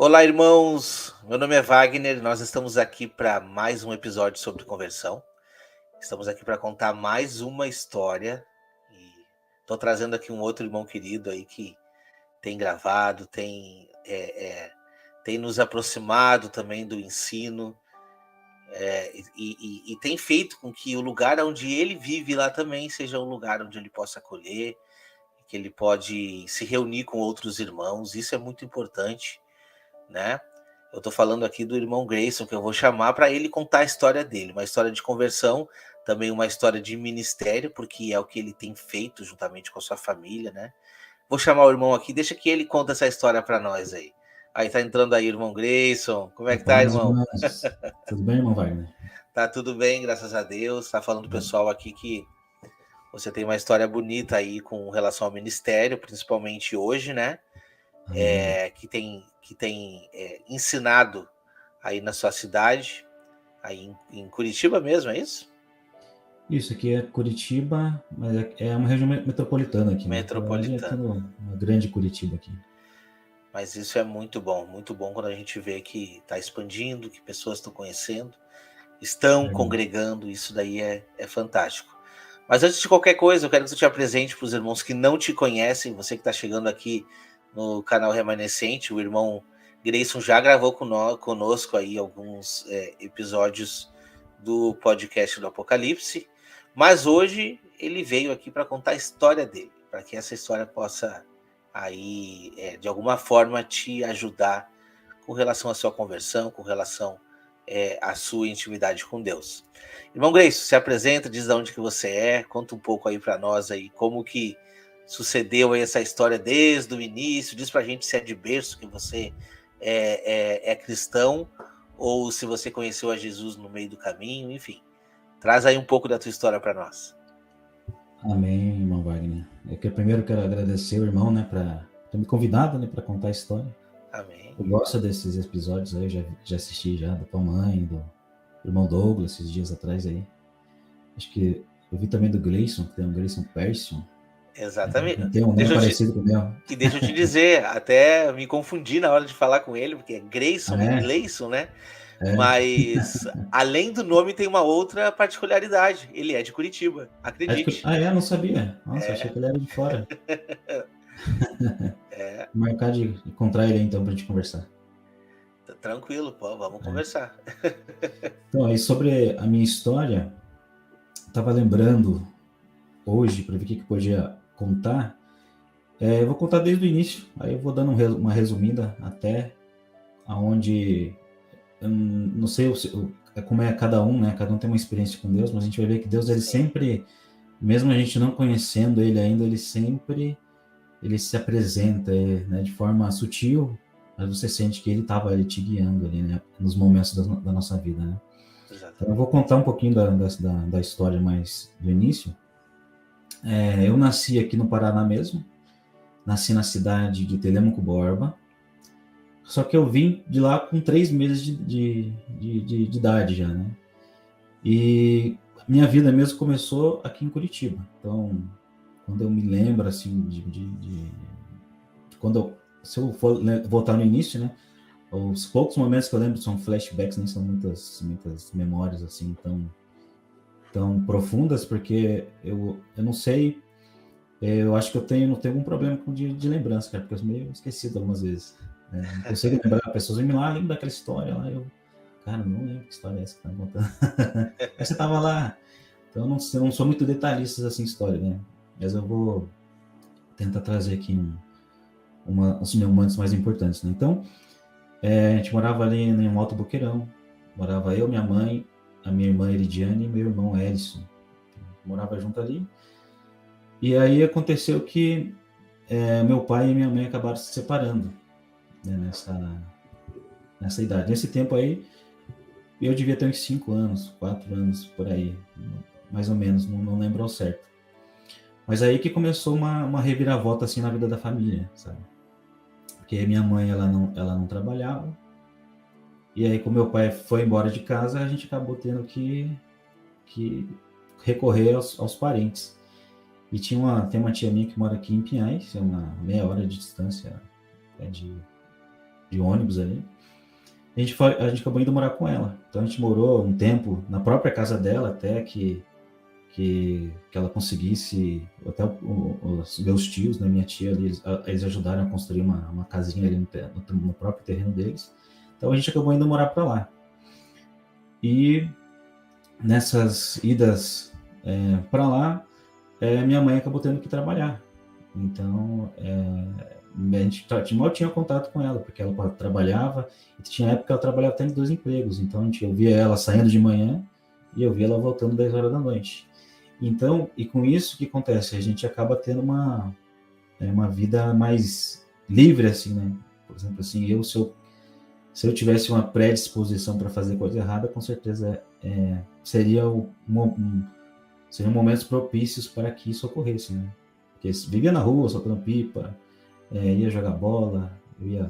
Olá, irmãos. Meu nome é Wagner. Nós estamos aqui para mais um episódio sobre conversão. Estamos aqui para contar mais uma história. E estou trazendo aqui um outro irmão querido aí que tem gravado, tem nos aproximado também do ensino, e tem feito com que o lugar onde ele vive lá também seja um lugar onde ele possa acolher, que ele pode se reunir com outros irmãos. Isso é muito importante, né? Eu tô falando aqui do irmão Grayson, que eu vou chamar para ele contar a história dele, uma história de conversão, também uma história de ministério, porque é o que ele tem feito juntamente com a sua família, né? Vou chamar o irmão aqui, deixa que ele conta essa história para nós aí. Aí tá entrando aí, irmão Grayson. Como é A que tá, paz, irmão? irmãos. Tudo bem, irmão Wagner? Tá tudo bem, graças a Deus. Tá falando do pessoal aqui que você tem uma história bonita aí com relação ao ministério, principalmente hoje, né? Amém. Que tem ensinado aí na sua cidade, aí em Curitiba mesmo, é isso? Isso aqui é Curitiba, mas é uma região metropolitana aqui, né? Na verdade, é Metropolitana. tudo uma grande Curitiba aqui. Mas isso é muito bom quando a gente vê que está expandindo, que pessoas estão conhecendo, estão Verdade. congregando, isso daí é fantástico. Mas antes de qualquer coisa, eu quero que você te apresente para os irmãos que não te conhecem, você que está chegando aqui no canal Remanescente. O irmão Grayson já gravou conosco aí alguns episódios do podcast do Apocalipse, mas hoje ele veio aqui para contar a história dele, para que essa história possa aí de alguma forma te ajudar com relação à sua conversão, com relação à sua intimidade com Deus. Irmão Grayson, se apresenta, diz de onde que você é, conta um pouco aí para nós aí como que sucedeu aí essa história desde o início, diz pra gente se é de berço que você é cristão ou se você conheceu a Jesus no meio do caminho, enfim. Traz aí um pouco da tua história para nós. Amém, irmão Wagner. É que eu primeiro quero agradecer o irmão, né, para ter me convidado, né, para contar a história. Amém. Eu gosto desses episódios aí, eu já assisti já, da tua mãe, do irmão Douglas, esses dias atrás aí. Acho que eu vi também do Gleison, que tem um Gleison Persson. Exatamente. Tem um nome parecido com o meu. E deixa eu te dizer, até me confundi na hora de falar com ele, porque é Grayson Ah, e é? Gleison, né? É. Mas além do nome tem uma outra particularidade. Ele é de Curitiba, acredite. Ah, é? Não sabia. Nossa, achei É, que ele era de fora. é, Marcar de encontrar ele então pra gente conversar. tranquilo, pô, vamos É. conversar. Então, aí sobre a minha história, estava lembrando hoje para ver o que podia contar. Eu vou contar desde o início, aí eu vou dando uma resumida até aonde eu não sei como é cada um, né? Cada um tem uma experiência com Deus, mas a gente vai ver que Deus ele Sim, sempre, mesmo a gente não conhecendo ele ainda, ele se apresenta, né, de forma sutil, mas você sente que ele estava ali te guiando ali, né, nos momentos da nossa vida, né? Então eu vou exatamente. contar um pouquinho da história mais do início. Eu nasci aqui no Paraná mesmo, nasci na cidade de Telêmaco Borba, só que eu vim de lá com 3 meses de idade já, né? E minha vida mesmo começou aqui em Curitiba. Então, quando eu me lembro, assim, quando se eu for voltar no início, né? Os poucos momentos que eu lembro são flashbacks, nem são muitas memórias, assim, tão profundas, porque eu não sei. Eu acho que não tenho algum problema de lembrança, cara, porque eu sou meio esquecido algumas vezes. Né? Não consigo lembrar, pessoas me lá, lembra daquela história lá, cara, não lembro que história é essa que tá me contando. Mas você tava lá. Então eu não sou muito detalhista assim, história, né? Mas eu vou tentar trazer aqui os momentos mais importantes, né? Então, a gente morava ali em um Alto Boqueirão. Morava eu, minha mãe, a minha irmã Eridiane e meu irmão Ellison. Morava junto ali. E aí aconteceu que meu pai e minha mãe acabaram se separando, né, nessa idade. Nesse tempo aí, eu devia ter uns 5 anos, 4 anos, por aí, mais ou menos, não lembro ao certo. Mas aí que começou uma reviravolta assim na vida da família, sabe? Porque minha mãe, ela não trabalhava, e aí como meu pai foi embora de casa, a gente acabou tendo que recorrer aos parentes. E tem uma tia minha que mora aqui em Pinhais, é uma meia hora de distância, de de ônibus ali. A gente acabou indo morar com ela. Então a gente morou um tempo na própria casa dela, até que ela conseguisse, até os meus tios, né, minha tia ali, eles ajudaram a construir uma casinha ali no próprio terreno deles. Então a gente acabou indo morar para lá. E nessas idas para lá, minha mãe acabou tendo que trabalhar. Então a gente mal tinha contato com ela, porque ela trabalhava, e tinha época que ela trabalhava até em 2 empregos. Então eu via ela saindo de manhã e eu via ela voltando 10 horas da noite. Então, e com isso, o que acontece? A gente acaba tendo uma vida mais livre, assim, né? Por exemplo, assim, se eu tivesse uma predisposição para fazer coisa errada, com certeza seriam momentos propícios para que isso ocorresse, né? Porque vivia na rua, soltando pipa, ia jogar bola,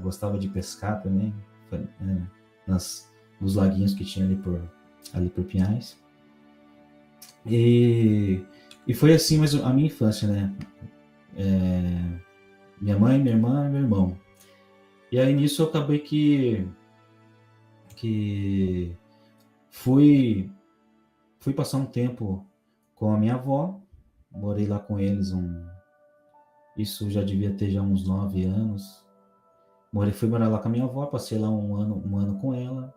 gostava de pescar também, nos laguinhos que tinha ali por Pinhais. E foi assim, mas a minha infância, né? Minha mãe, minha irmã e meu irmão. E aí nisso eu acabei que fui passar um tempo com a minha avó, morei lá com eles isso já devia ter já uns 9 anos. Fui morar lá com a minha avó, passei lá um ano com ela.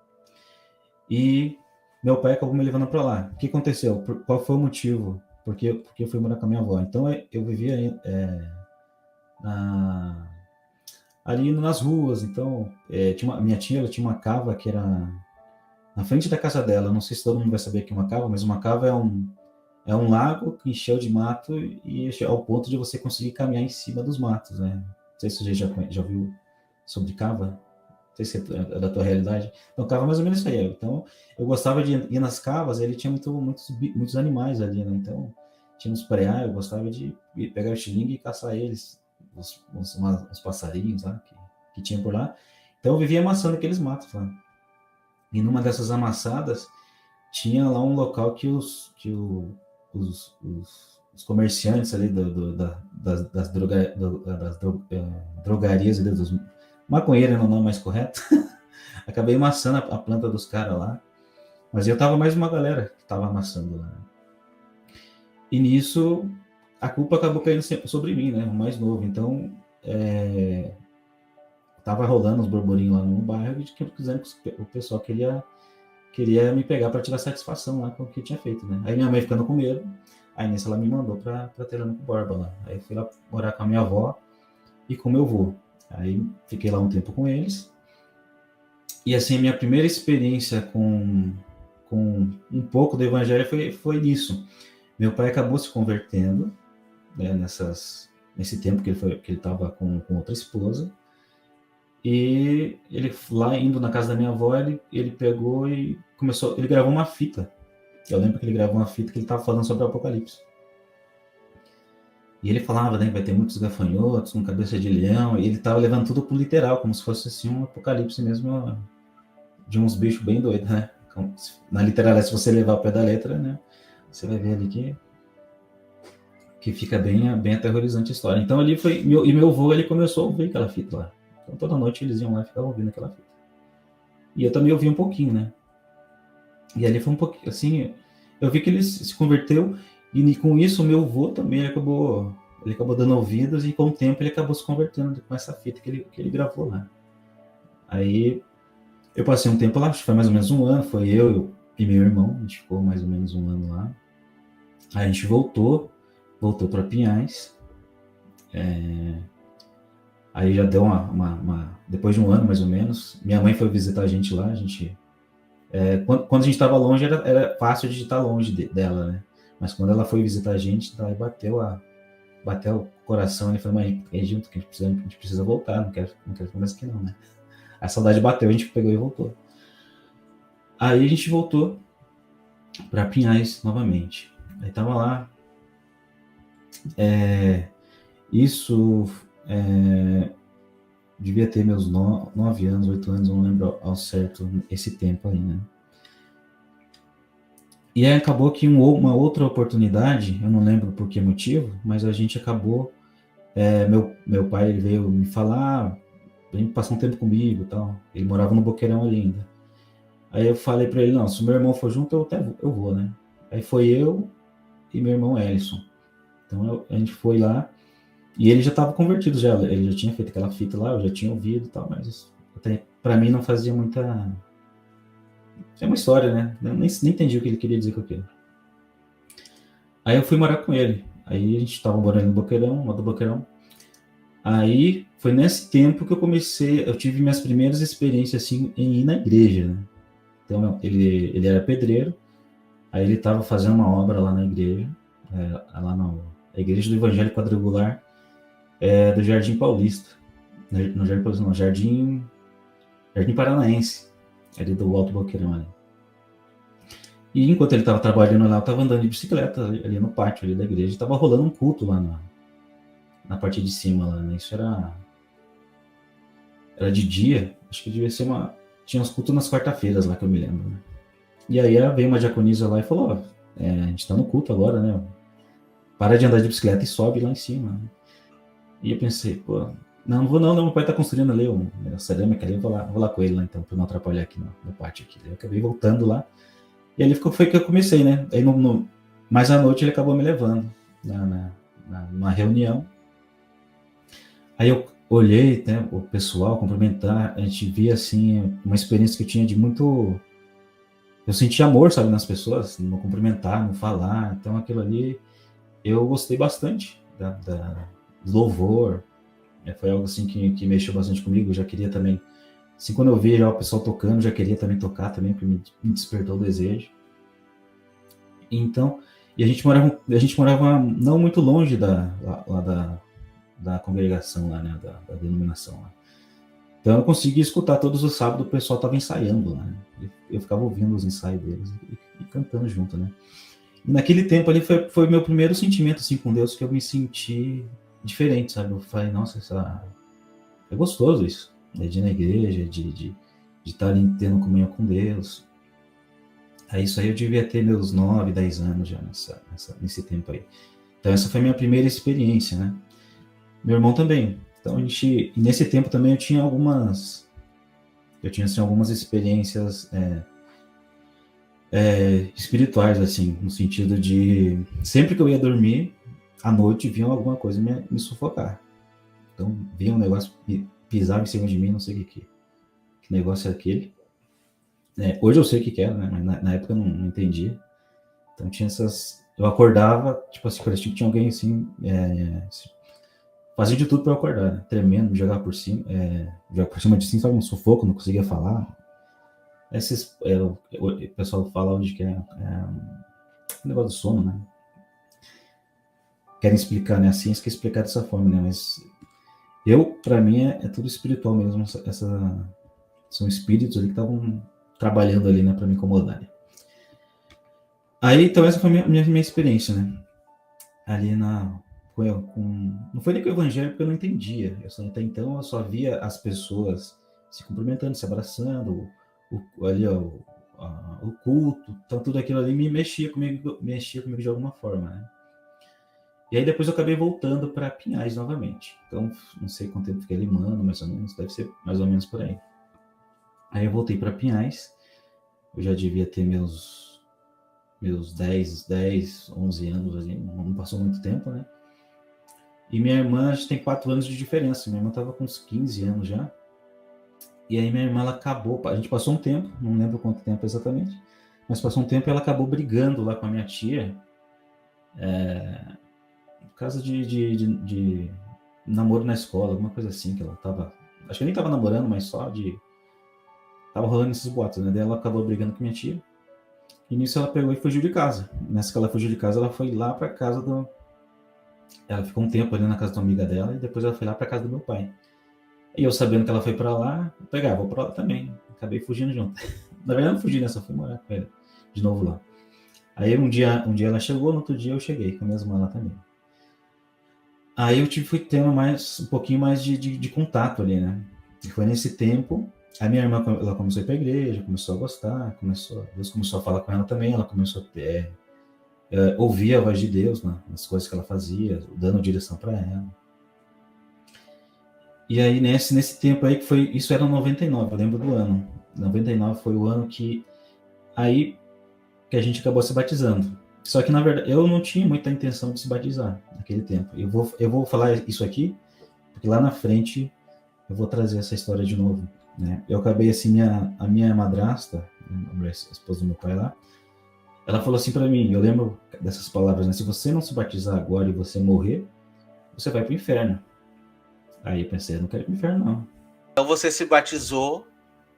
E meu pai acabou me levando para lá. O que aconteceu? Qual foi o motivo? Porque eu fui morar com a minha avó. Então eu vivia ali nas ruas. Então minha tia, ela tinha uma cava que era na frente da casa dela. Não sei se todo mundo vai saber o que é uma cava, mas uma cava é um lago que encheu de mato e ao ponto de você conseguir caminhar em cima dos matos, né? Não sei se você já ouviu sobre cava. Não sei se é da tua realidade. Então, cava mais ou menos isso aí. Então, eu gostava de ir nas cavas, ele tinha muitos animais ali, né? Então, tinha uns preá, eu gostava de pegar o estilingue e caçar eles, uns passarinhos lá que tinha por lá. Então, eu vivia amassando aqueles matos lá. E numa dessas amassadas, tinha lá um local que os comerciantes ali das drogarias ali, dos maconheiros, não é o nome mais correto, acabei amassando a planta dos caras lá, mas eu tava mais uma galera que tava amassando lá. E nisso, a culpa acabou caindo sobre mim, né, o mais novo. Então, tava rolando uns burburinhos lá no bairro de que o pessoal queria me pegar para tirar satisfação lá com o que eu tinha feito, né. Aí minha mãe ficando com medo, aí nisso ela me mandou para Telêmaco Borba lá. Aí fui lá morar com a minha avó e com meu avô. Aí fiquei lá um tempo com eles. E assim, minha primeira experiência com um pouco do evangelho foi nisso. Meu pai acabou se convertendo, né, nesse tempo que ele estava com outra esposa. E ele lá indo na casa da minha avó, ele pegou e ele gravou uma fita. Eu lembro que ele gravou uma fita que ele estava falando sobre o Apocalipse. E ele falava, né, que vai ter muitos gafanhotos com cabeça de leão, e ele estava levando tudo pro literal, como se fosse assim um apocalipse mesmo, de uns bichos bem doidos, né? Na literalidade, se você levar ao pé da letra, né, você vai ver ali que fica bem aterrorizante a história. Então ali meu avô, ele começou a ouvir aquela fita lá. Então toda noite eles iam lá e ficavam ouvindo aquela fita. E eu também ouvi um pouquinho, né? E ali foi um pouquinho, assim, eu vi que ele se converteu, e com isso o meu avô também acabou dando ouvidos, e com o tempo ele acabou se convertendo com essa fita que ele gravou lá. Aí eu passei um tempo lá, acho que foi mais ou menos um ano, foi eu e meu irmão, a gente ficou mais ou menos um ano lá. Aí a gente voltou para Pinhais. Aí já deu depois de um ano mais ou menos, minha mãe foi visitar a gente lá. Quando a gente estava longe, era fácil de estar longe dela, né? Mas quando ela foi visitar a gente, daí bateu o coração e falou: mãe, é junto que a gente precisa voltar, não quero ficar mais aqui não, né? A saudade bateu, a gente pegou e voltou. Aí a gente voltou para Pinhais novamente. Aí tava lá. Isso devia ter meus 9 anos, 8 anos, eu não lembro ao certo esse tempo aí, né? E aí acabou que uma outra oportunidade, eu não lembro por que motivo, mas a gente acabou, meu pai, ele veio me falar, vem passar um tempo comigo e tal. Ele morava no Boqueirão ali ainda. Aí eu falei pra ele, não, se o meu irmão for junto, eu vou, né? Aí foi eu e meu irmão Ellison. Então a gente foi lá, e ele já estava convertido já, ele já tinha feito aquela fita lá, eu já tinha ouvido e tal, mas até, pra mim não fazia muita... É uma história, né? Eu nem entendi o que ele queria dizer com aquilo. Aí eu fui morar com ele. Aí a gente estava morando no Boqueirão, lá do Boqueirão. Aí foi nesse tempo que eu tive minhas primeiras experiências assim em ir na igreja, né? Então ele era pedreiro, aí ele estava fazendo uma obra lá na igreja, lá na Igreja do Evangelho Quadrangular do Jardim Paulista, no Jardim Paulista não, Jardim Paranaense, ali do Alto Boqueirão ali. E enquanto ele estava trabalhando lá, eu estava andando de bicicleta ali no pátio ali da igreja, estava rolando um culto lá na parte de cima lá, né? Isso era de dia, acho que devia ser tinha uns cultos nas quarta-feiras lá que eu me lembro, né? E aí veio uma diaconisa lá e falou, a gente tá no culto agora, né? Para de andar de bicicleta e sobe lá em cima, né? E eu pensei, pô, não vou não, meu pai tá construindo ali a cerâmica ali, eu vou lá com ele lá então, pra não atrapalhar aqui no pátio aqui. Eu acabei voltando lá, e ali foi que eu comecei, né? Aí mais à noite ele acabou me levando numa reunião. Aí eu olhei, né, o pessoal cumprimentar, a gente via assim uma experiência que eu tinha de muito, eu senti amor, sabe, nas pessoas, no cumprimentar, no falar. Então aquilo ali eu gostei bastante do louvor. Foi algo assim que mexeu bastante comigo. Eu já queria também, assim, quando eu vi já o pessoal tocando, já queria também tocar também, porque me despertou o desejo. Então, e a gente morava não muito longe da congregação lá, né, da denominação lá. Então eu consegui escutar todos os sábados, o pessoal estava ensaiando lá, né? Eu ficava ouvindo os ensaios deles e cantando junto, né? E naquele tempo ali foi meu primeiro sentimento assim com Deus, que eu me senti diferente, sabe? Eu falei, nossa, é gostoso isso, né? De ir na igreja, de estar ali tendo comunhão com Deus. Aí isso aí eu devia ter meus 9, 10 anos já nesse tempo aí. Então essa foi a minha primeira experiência, né? Meu irmão também. Então nesse tempo também eu tinha assim, algumas experiências espirituais, assim, no sentido de sempre que eu ia dormir, à noite vinha alguma coisa me sufocar. Então vinha um negócio, pisava em cima de mim, não sei que negócio é aquele. Hoje eu sei o que era, né? Mas na época eu não entendia. Então tinha eu acordava, tipo assim, parecia que tinha alguém assim, fazia de tudo para eu acordar, né? Tremendo, me jogava por cima, de cima, sabe, um sufoco, não conseguia falar. O pessoal fala onde que é o negócio do sono, né? Querem explicar, né? A ciência quer explicar dessa forma, né? Mas para mim, é tudo espiritual mesmo. São espíritos ali que estavam trabalhando ali, né? Para me incomodar. Né? Aí, então, essa foi a minha experiência, né? Ali não foi nem com o evangelho, porque eu não entendia. Até então, eu só via as pessoas se cumprimentando, se abraçando, o culto, então tudo aquilo ali mexia comigo de alguma forma, né? E aí depois eu acabei voltando para Pinhais novamente. Então, não sei quanto tempo fiquei limando, mais ou menos, deve ser mais ou menos por aí. Aí eu voltei para Pinhais, eu já devia ter meus 10, 11 anos, ali, não passou muito tempo, né? E minha irmã, a gente tem 4 anos de diferença, minha irmã estava com uns 15 anos já. E aí minha irmã, ela acabou, a gente passou um tempo, não lembro quanto tempo exatamente, mas passou um tempo e ela acabou brigando lá com a minha tia, por causa de namoro na escola, alguma coisa assim, que ela tava, acho que nem tava namorando, mas tava rolando esses boatos, né? Daí ela acabou brigando com minha tia, e nisso ela pegou e fugiu de casa. Nessa que ela fugiu de casa, ela foi lá pra casa ela ficou um tempo ali na casa da amiga dela, e depois ela foi lá pra casa do meu pai. E eu sabendo que ela foi pra lá, eu peguei, vou pra lá também. Acabei fugindo junto. Na verdade, não fugi, né? Só fui morar com ela de novo lá. Aí um dia ela chegou, no outro dia eu cheguei com a minha irmã lá também. Aí eu fui tendo um pouquinho mais de contato ali, né? E foi nesse tempo, a minha irmã, ela começou a ir pra igreja, começou a gostar, Deus começou a falar com ela também, ela começou a ouvir a voz de Deus nas coisas que ela fazia, dando direção para ela. E aí, nesse tempo aí, que foi, isso era 99, eu lembro do ano. 99 foi o ano aí que a gente acabou se batizando. Só que, na verdade, eu não tinha muita intenção de se batizar naquele tempo. Eu vou falar isso aqui, porque lá na frente eu vou trazer essa história de novo, né? Eu acabei, assim, a minha madrasta, a esposa do meu pai lá, ela falou assim para mim, eu lembro dessas palavras, né? Se você não se batizar agora e você morrer, você vai pro inferno. Aí eu pensei, eu não quero ir pro inferno, não. Então você se batizou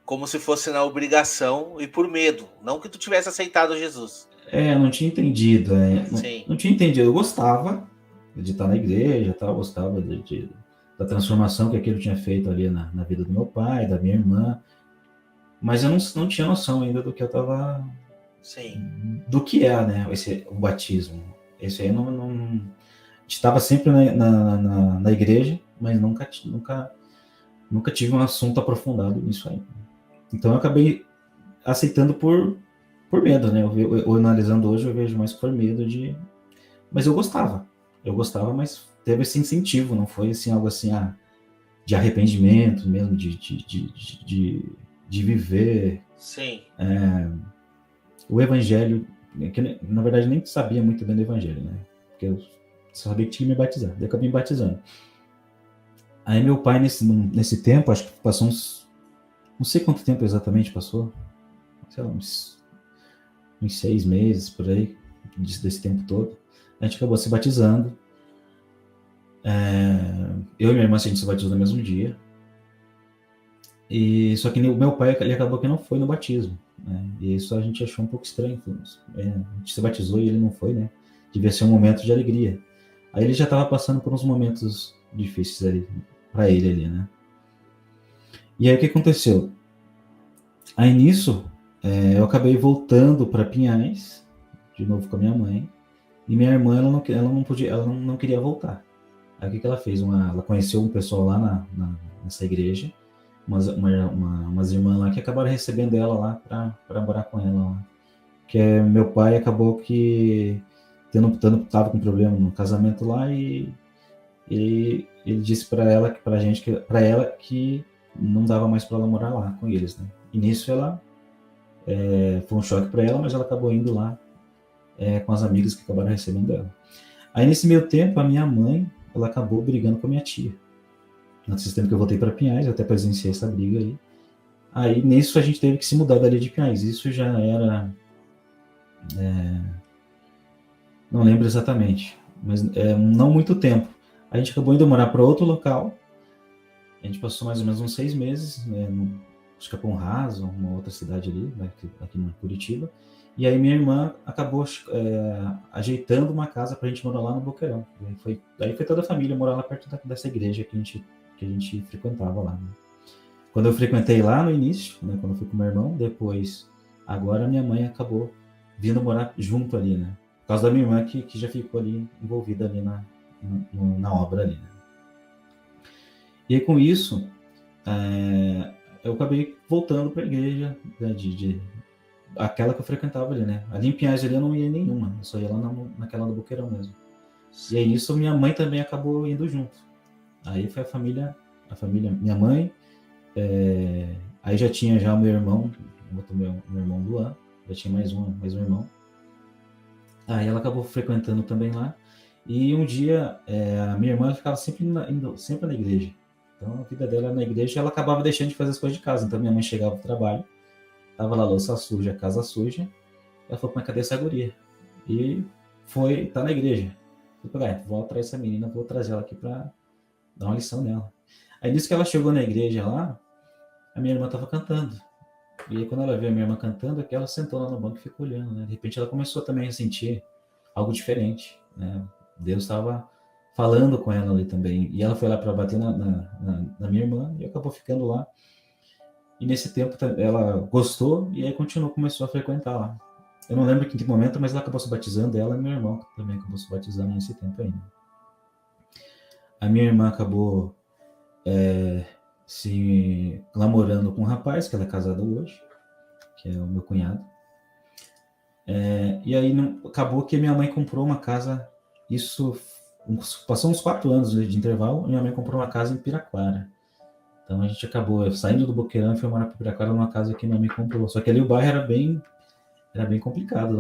como se fosse na obrigação e por medo, não que tu tivesse aceitado Jesus. Eu não tinha entendido, não, Sim, não tinha entendido. Eu gostava de estar na igreja, tal, gostava da transformação que aquilo tinha feito ali na vida do meu pai, da minha irmã, mas eu não tinha noção ainda do que eu estava, sim. do que é, né, o batismo. Esse aí não estava sempre na igreja, mas nunca tive um assunto aprofundado nisso aí. Então eu acabei aceitando por medo, né? Eu analisando hoje, eu vejo mais por medo de. Mas eu gostava. Eu gostava, mas teve esse incentivo, não foi assim algo assim, de arrependimento mesmo, de viver Sim. o evangelho, que na verdade nem sabia muito bem do evangelho, né? Porque eu só sabia que tinha que me batizar, daí eu acabei me batizando. Aí meu pai, nesse tempo, acho que passou não sei quanto tempo exatamente passou, sei lá, uns 6 meses por aí, desse tempo todo. A gente acabou se batizando. Eu e minha irmã, a gente se batizou no mesmo dia. E só que o meu pai, ele acabou que não foi no batismo, né? E isso a gente achou um pouco estranho. A gente se batizou e ele não foi, né? Devia ser um momento de alegria. Aí ele já estava passando por uns momentos difíceis ali para ele ali, né? E aí o que aconteceu? Aí nisso, eu acabei voltando para Pinhais, de novo com a minha mãe. E minha irmã, ela não queria voltar. Aí o que ela fez? Ela conheceu um pessoal lá nessa igreja, umas irmãs lá que acabaram recebendo ela lá para morar com ela lá. Que meu pai acabou que tava com problema no casamento lá e ele disse para ela que não dava mais para ela morar lá com eles, né? E nisso foi um choque para ela, mas ela acabou indo lá com as amigas que acabaram recebendo ela. Aí nesse meio tempo a minha mãe ela acabou brigando com a minha tia. Nesse tempo que eu voltei para Pinhais, eu até presenciei essa briga aí. Aí nisso a gente teve que se mudar dali de Pinhais. Isso já era. Não lembro exatamente, mas não muito tempo. A gente acabou indo morar para outro local. A gente passou mais ou menos uns 6 meses, né, acho que é Capão Raso, uma outra cidade ali, né, aqui em Curitiba. E aí minha irmã acabou ajeitando uma casa para a gente morar lá no Boqueirão. Daí foi toda a família morar lá perto dessa igreja que a gente frequentava lá. Né? Quando eu frequentei lá no início, né, quando eu fui com meu irmão, depois, agora minha mãe acabou vindo morar junto ali, né? Por causa da minha irmã que já ficou ali envolvida ali na obra ali. Né? E aí com isso, eu acabei voltando para a igreja, né, aquela que eu frequentava ali, né? Ali em Pinhais ali eu não ia em nenhuma, eu só ia lá naquela do Boqueirão mesmo. Sim. E aí nisso minha mãe também acabou indo junto. Aí foi a família, minha mãe, aí já tinha já o meu irmão, meu irmão Luan, já tinha mais um irmão. Aí ela acabou frequentando também lá. E um dia a minha irmã ficava indo sempre na igreja. Então a vida dela na igreja, ela acabava deixando de fazer as coisas de casa. Então minha mãe chegava do trabalho, tava lá louça suja, casa suja. Ela falou, mas cadê essa guria? E tá na igreja. Eu falei, vou atrás dessa menina, vou trazer ela aqui pra dar uma lição nela. Aí nisso que ela chegou na igreja lá, a minha irmã tava cantando. E aí quando ela viu a minha irmã cantando, ela sentou lá no banco e ficou olhando, né? De repente ela começou também a sentir algo diferente, né? Deus estava falando com ela ali também. E ela foi lá para bater na minha irmã e acabou ficando lá. E nesse tempo ela gostou e aí começou a frequentar lá. Eu não lembro em que momento, mas ela acabou se batizando, ela e meu irmão também acabou se batizando nesse tempo ainda. A minha irmã acabou se namorando com um rapaz, que ela é casada hoje, que é o meu cunhado. E aí acabou que minha mãe comprou uma casa, isso passou uns 4 anos de intervalo, minha mãe comprou uma casa em Piraquara. Então a gente acabou saindo do Boqueirão e foi morar para Piraquara numa casa que minha mãe comprou. Só que ali o bairro era bem complicado,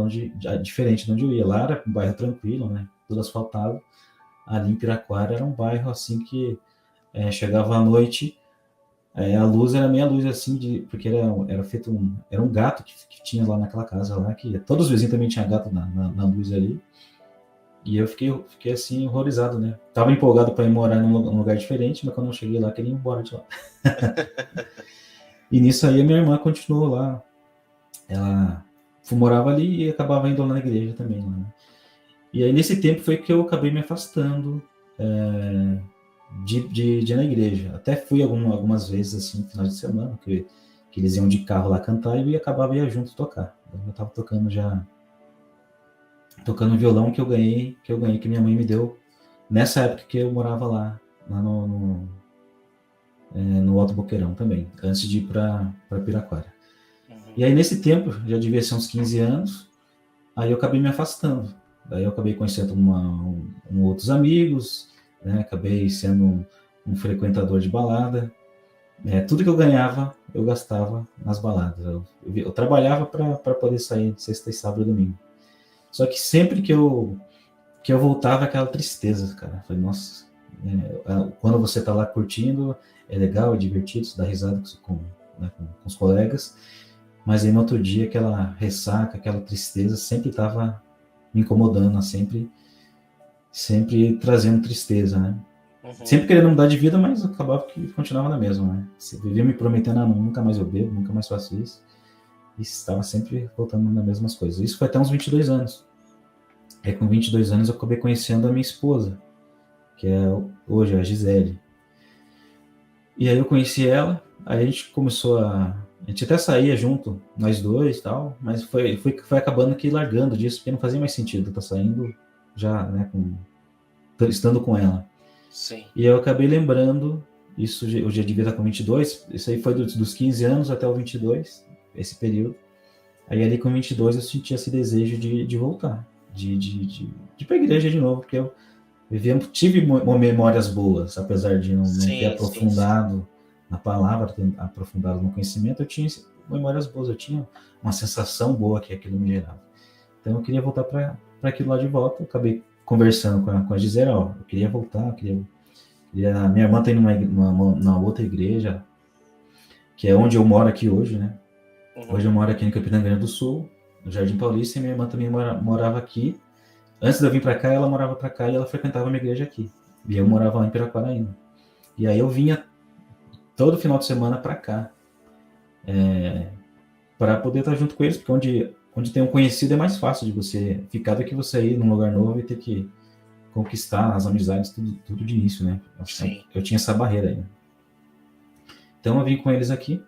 diferente de onde eu ia. Lá era um bairro tranquilo, né? Tudo asfaltado. Ali em Piraquara era um bairro assim que chegava à noite, a luz era meia luz assim, porque era feito era um gato que tinha lá naquela casa lá, que todos os vizinhos também tinham gato na luz ali. E eu fiquei assim, horrorizado, né? Tava empolgado para ir morar num lugar diferente, mas quando eu cheguei lá, queria ir embora de lá. E nisso aí a minha irmã continuou lá. Ela morava ali e acabava indo lá na igreja também. Lá, né? E aí nesse tempo foi que eu acabei me afastando de ir na igreja. Até fui algumas vezes, assim, final de semana, que eles iam de carro lá cantar e eu acabava ia junto tocar. Eu tava tocando violão que eu ganhei, que minha mãe me deu nessa época que eu morava lá no Alto Boqueirão também, antes de ir para Piraquara. Uhum. E aí nesse tempo, já devia ser uns 15 anos, aí eu acabei me afastando. Daí eu acabei conhecendo outros amigos, né? Acabei sendo um frequentador de balada. Tudo que eu ganhava, eu gastava nas baladas. Eu trabalhava para poder sair de sexta e sábado e domingo. Só que sempre que eu voltava, aquela tristeza, cara. Eu falei, nossa, quando você tá lá curtindo, é legal, é divertido, você dá risada com os colegas, mas aí no outro dia, aquela ressaca, aquela tristeza sempre estava me incomodando, sempre trazendo tristeza, né? Uhum. Sempre querendo mudar de vida, mas acabava que continuava na mesma, né? Você vivia me prometendo, nunca mais eu bebo, nunca mais faço isso. E estava sempre voltando nas mesmas coisas. Isso foi até uns 22 anos. Aí com 22 anos eu acabei conhecendo a minha esposa, que é hoje a Gisele. E aí eu conheci ela, aí a gente começou a gente até saía junto, nós dois e tal, mas foi acabando que largando disso, porque não fazia mais sentido estar saindo já, né, estando com ela. Sim. E eu acabei lembrando, isso eu já devia estar com 22, isso aí foi dos 15 anos até o 22, esse período. Aí ali com 22 eu senti esse desejo de voltar, de ir para a igreja de novo, porque eu tive memórias boas, apesar de não ter aprofundado na palavra, ter aprofundado no conhecimento, eu tinha memórias boas, eu tinha uma sensação boa que aquilo me gerava. Então eu queria voltar para aquilo lá de volta, eu acabei conversando com a Gisele, eu queria voltar, minha irmã está indo numa outra igreja, que é onde eu moro aqui hoje, né? Uhum. Hoje eu moro aqui no Campina Grande do Sul, no Jardim Paulista, e minha irmã também morava aqui. Antes de eu vir para cá, ela morava para cá e ela frequentava a minha igreja aqui. E eu morava lá em Piraquara ainda. E aí eu vinha todo final de semana para cá, para poder estar junto com eles, porque onde tem um conhecido é mais fácil de você ficar do que você ir num lugar novo e ter que conquistar as amizades tudo de início, né? Eu tinha essa barreira aí. Então eu vim com eles aqui.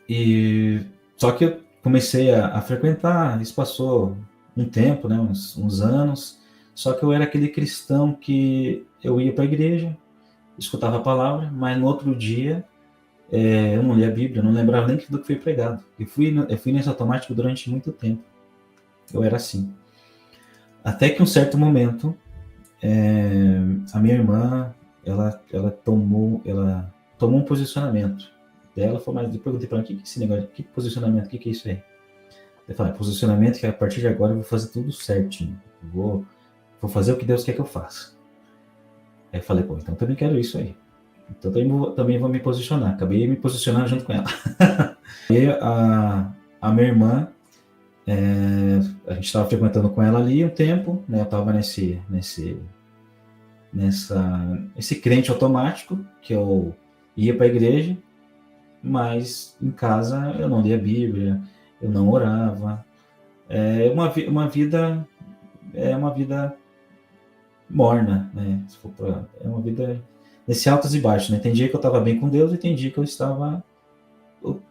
E só que eu comecei a frequentar, isso passou um tempo, né, uns anos, só que eu era aquele cristão que eu ia para a igreja, escutava a palavra, mas no outro dia eu não lia a Bíblia, não lembrava nem do que foi pregado. Eu fui nesse automático durante muito tempo. Eu era assim. Até que um certo momento, a minha irmã, ela tomou um posicionamento. Dela foi mais. Eu perguntei para ela, o que é esse negócio? Que posicionamento? O que é isso aí? Eu falei, posicionamento que a partir de agora eu vou fazer tudo certinho. Vou fazer o que Deus quer que eu faça. Aí eu falei, então também quero isso aí. Então também vou me posicionar. Acabei me posicionando junto com ela. E a minha irmã, a gente estava frequentando com ela ali um tempo, né? Eu estava nesse crente automático, que eu ia para a igreja, mas em casa eu não lia a Bíblia, eu não orava. É uma vida morna, né? É uma vida nesse altos e baixos, né? Tem dia que eu estava bem com Deus e tem dia que eu estava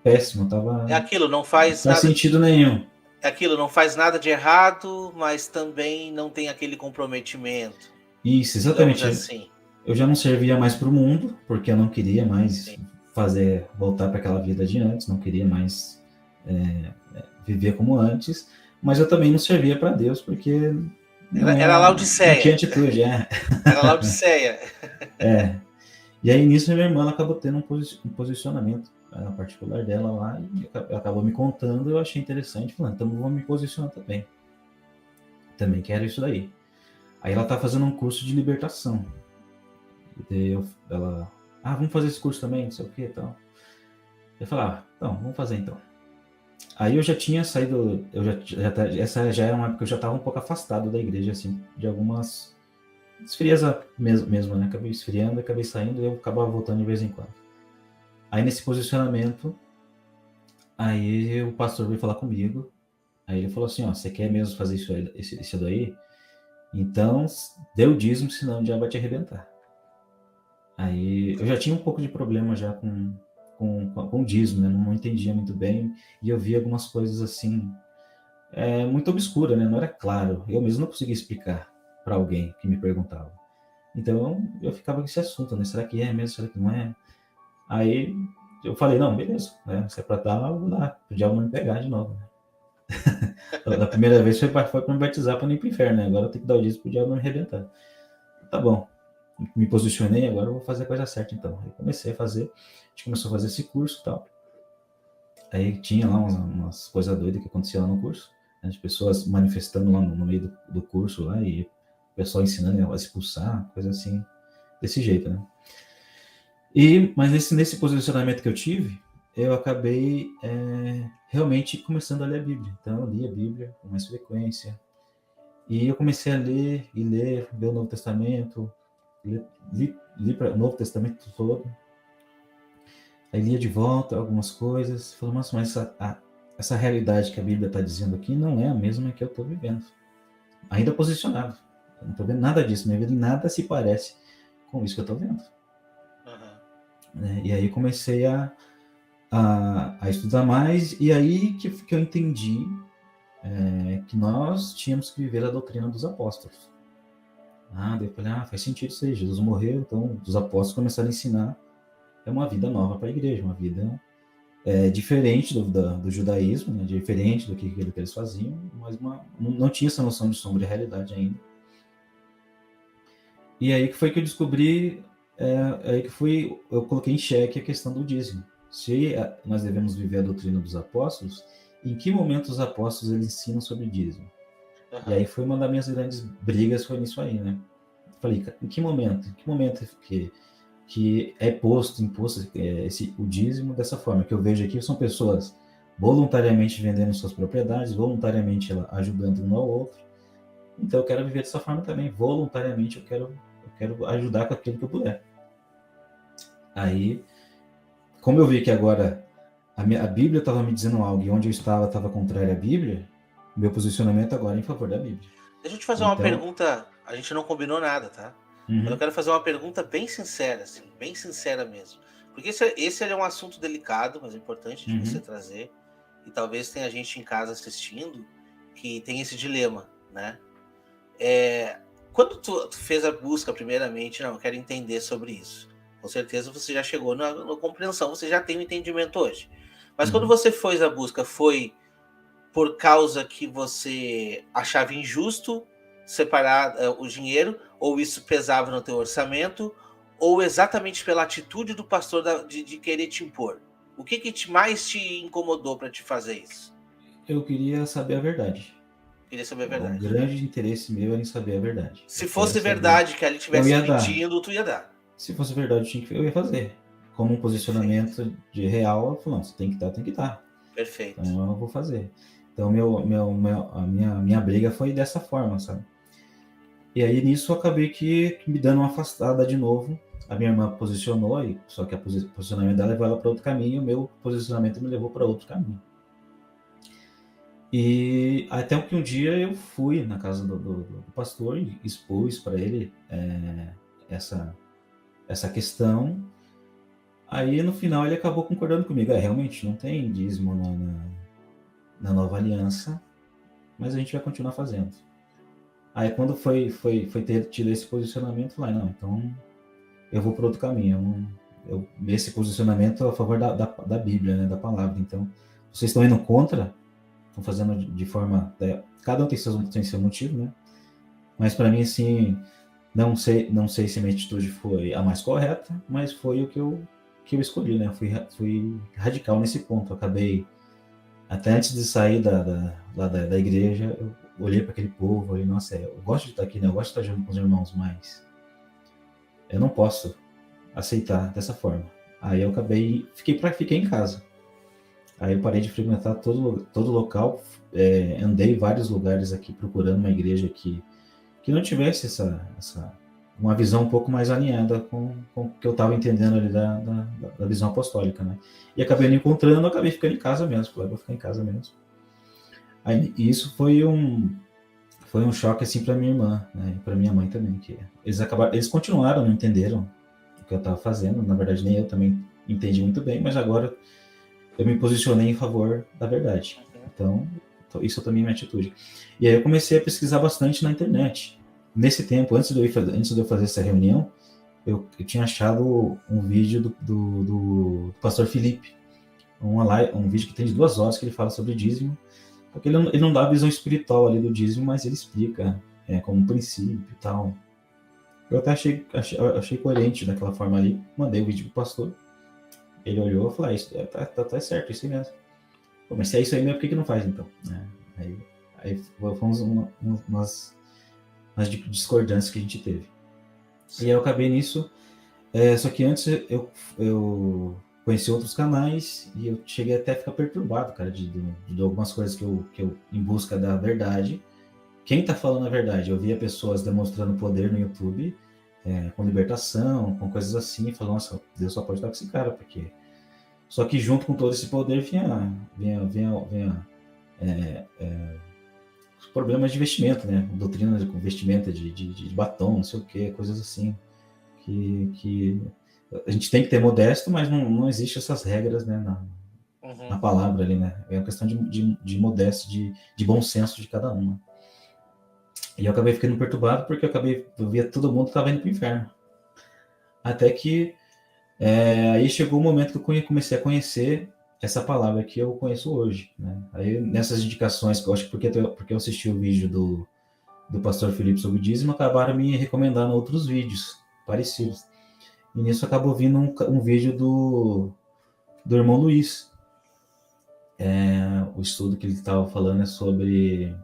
péssimo, É aquilo, não faz nada sentido nenhum. É aquilo, não faz nada de errado, mas também não tem aquele comprometimento. Isso, exatamente. Assim. Eu já não servia mais para o mundo, porque eu não queria mais voltar para aquela vida de antes, não queria mais viver como antes, mas eu também não servia para Deus, porque não Era não tinha Laodiceia. atitude, é. Era Laodiceia. É. E aí nisso minha irmã ela acabou tendo um posicionamento particular dela lá e acabou me contando, eu achei interessante, falando, então vou me posicionar também. Também quero isso daí. Aí ela tá fazendo um curso de libertação. E daí ela, vamos fazer esse curso também, não sei o que e tal. Eu falei, então, vamos fazer então. Aí eu já tinha saído, essa já era uma época que eu já estava um pouco afastado da igreja, assim, de algumas esfrieza mesmo, né? Acabei esfriando, acabei saindo e eu acabava voltando de vez em quando. Aí nesse posicionamento, aí o pastor veio falar comigo, aí ele falou assim, você quer mesmo fazer isso daí? Então, dê o dízimo, senão o diabo vai te arrebentar. Aí eu já tinha um pouco de problema já com o dízimo, né? Não entendia muito bem e eu via algumas coisas assim, muito obscura, né? Não era claro. Eu mesmo não conseguia explicar para alguém que me perguntava. Então eu ficava com esse assunto, né? Será que é mesmo? Será que não é? Aí eu falei, não, beleza, né? Se é para dar, eu vou dar. O diabo não me pegar de novo. Né? Da primeira vez foi para me batizar para não ir para o inferno, né? Agora eu tenho que dar o dízimo para o diabo não me arrebentar. Tá bom. Me posicionei, agora eu vou fazer a coisa certa então. Aí comecei a fazer, a gente começou a fazer esse curso e tal. Aí tinha lá umas coisas doidas que acontecia lá no curso, né, as pessoas manifestando lá no meio do curso lá e o pessoal ensinando a expulsar, coisa assim, desse jeito, né? Mas nesse posicionamento que eu tive, eu acabei realmente começando a ler a Bíblia. Então eu li a Bíblia com mais frequência. E eu comecei a ler, ver o Novo Testamento, li para o Novo Testamento todo. Aí lia de volta algumas coisas. Falei, mas essa realidade que a Bíblia está dizendo aqui não é a mesma que eu estou vivendo. Ainda posicionado. Eu não estou vendo nada disso. Minha vida em nada se parece com isso que eu estou vendo. Uhum. E aí comecei a estudar mais. E aí que eu entendi que nós tínhamos que viver a doutrina dos apóstolos. Daí eu falei, faz sentido isso aí. Jesus morreu, então os apóstolos começaram a ensinar uma vida nova para a igreja, uma vida diferente do judaísmo, né? Diferente do que eles faziam, mas não tinha essa noção de sombra e realidade ainda. E aí que foi que eu descobri, eu coloquei em xeque a questão do dízimo. Se nós devemos viver a doutrina dos apóstolos, em que momento os apóstolos eles ensinam sobre dízimo? Uhum. E aí foi uma das minhas grandes brigas, foi nisso aí, né? Falei, em que momento que é imposto o dízimo dessa forma? Que eu vejo aqui são pessoas voluntariamente vendendo suas propriedades, voluntariamente ajudando um ao outro. Então eu quero viver dessa forma também. Voluntariamente eu quero ajudar com aquilo que eu puder. Aí, como eu vi que agora a Bíblia estava me dizendo algo e onde eu estava contrário à Bíblia, meu posicionamento agora é em favor da Bíblia. Deixa eu te fazer uma pergunta. A gente não combinou nada, tá? Uhum. Mas eu quero fazer uma pergunta bem sincera, assim, bem sincera mesmo. Porque esse é um assunto delicado, mas importante de você trazer. E talvez tenha gente em casa assistindo que tem esse dilema, né? Quando tu fez a busca, primeiramente, eu quero entender sobre isso. Com certeza você já chegou na compreensão, você já tem um entendimento hoje. Mas quando você fez a busca, foi por causa que você achava injusto separar o dinheiro, ou isso pesava no teu orçamento, ou exatamente pela atitude do pastor de querer te impor? O que mais te incomodou para te fazer isso? Eu queria saber a verdade. Queria saber a verdade. O grande interesse meu era em saber a verdade. Se fosse verdade que ele estivesse mentindo, tu ia dar. Se fosse verdade, eu ia fazer. Como um posicionamento de real, eu falei, você tem que dar, tem que dar. Perfeito. Então eu vou fazer. Então a minha briga foi dessa forma, sabe? E aí nisso eu acabei que me dando uma afastada de novo. A minha irmã posicionou, só que o posicionamento dela levou ela para outro caminho, e o meu posicionamento me levou para outro caminho. E até que um dia eu fui na casa do pastor e expus para ele essa questão. Aí no final ele acabou concordando comigo. Realmente não tem dízimo na nova aliança, mas a gente vai continuar fazendo. Aí quando foi ter tido esse posicionamento, eu falei, não, então eu vou para outro caminho. Esse posicionamento é a favor da Bíblia, né, da palavra. Então, vocês estão indo contra, estão fazendo de forma... Cada um tem seu motivo, né? Mas para mim, assim, não sei se a minha atitude foi a mais correta, mas foi o que eu escolhi, né? Fui radical nesse ponto. Eu acabei, até antes de sair da igreja, eu olhei para aquele povo, falei, nossa, eu gosto de estar aqui, né? Eu gosto de estar junto com os irmãos, mas eu não posso aceitar dessa forma. Aí eu acabei, fiquei em casa. Aí eu parei de frequentar todo local, andei em vários lugares aqui procurando uma igreja que não tivesse uma visão um pouco mais alinhada com o que eu estava entendendo ali da visão apostólica, né? E acabei não encontrando, acabei ficando em casa mesmo, falei, vou ficar em casa mesmo. Aí, e isso foi um choque assim para minha irmã, né? E para minha mãe também, que eles continuaram, não entenderam o que eu estava fazendo, na verdade nem eu também entendi muito bem, mas agora eu me posicionei em favor da verdade. Então, isso também é minha atitude. E aí eu comecei a pesquisar bastante na internet. Nesse tempo, antes de eu fazer essa reunião, eu tinha achado um vídeo do pastor Felipe, um vídeo que tem de 2 horas que ele fala sobre dízimo, porque ele não dá a visão espiritual ali do dízimo, mas ele explica como um princípio e tal. Eu até achei coerente daquela forma ali, mandei o vídeo pro pastor, ele olhou e falou, isso tá certo, isso aí mesmo. Pô, mas se é isso aí mesmo, por que não faz então? Aí fomos umas discordâncias que a gente teve. E aí eu acabei nisso, só que antes eu conheci outros canais e eu cheguei até a ficar perturbado, cara, de algumas coisas que eu em busca da verdade. Quem tá falando a verdade? Eu via pessoas demonstrando poder no YouTube, com libertação, com coisas assim, e falando, nossa, Deus só pode estar com esse cara, porque... Só que junto com todo esse poder vinha os problemas de vestimenta, né? Doutrina com vestimenta de batom, não sei o que, coisas assim. Que a gente tem que ter modesto, mas não existe essas regras, né? Na palavra ali, né? É uma questão de modéstia, de bom senso de cada um. Né? E eu acabei ficando perturbado porque eu via todo mundo estava indo para o inferno. Até que aí chegou o momento que eu comecei a conhecer essa palavra que eu conheço hoje. Né? Aí nessas indicações, que eu acho que porque eu assisti o vídeo do pastor Felipe sobre o dízimo, acabaram me recomendando outros vídeos parecidos. E nisso acabou vindo um vídeo do irmão Luiz. O estudo que ele estava falando é sobre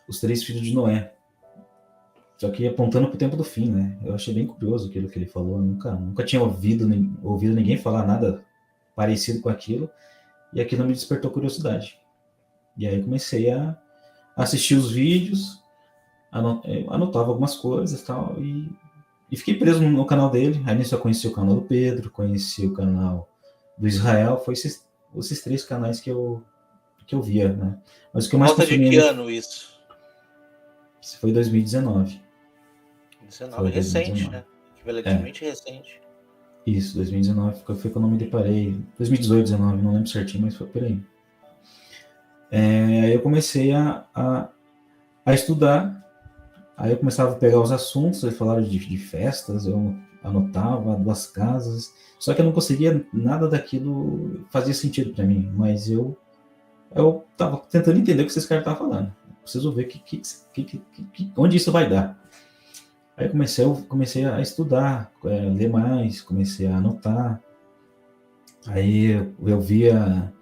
os 3 filhos de Noé. Só que apontando para o tempo do fim, né? Eu achei bem curioso aquilo que ele falou. Eu nunca tinha ouvido ninguém falar nada parecido com aquilo. E aquilo me despertou curiosidade. E aí comecei a assistir os vídeos, anotava algumas coisas tal, e fiquei preso no canal dele. Aí nisso eu conheci o canal do Pedro, conheci o canal do Israel. Foi esses 3 canais que eu via, né? Mas o que eu mais consumi... de que ano isso? Isso foi 2019. 19, recente, 2019. Né? Relativamente recente. Isso, 2019 foi quando eu me deparei. 2018, 2019, não lembro certinho, mas foi por aí. Aí eu comecei a estudar. Aí eu começava a pegar os assuntos, eles falaram de festas, eu anotava 2 casas. Só que eu não conseguia, nada daquilo fazia sentido para mim. Mas eu tava tentando entender o que esses caras estavam falando. Preciso ver onde isso vai dar. Aí comecei a estudar, ler mais, comecei a anotar. Aí eu via...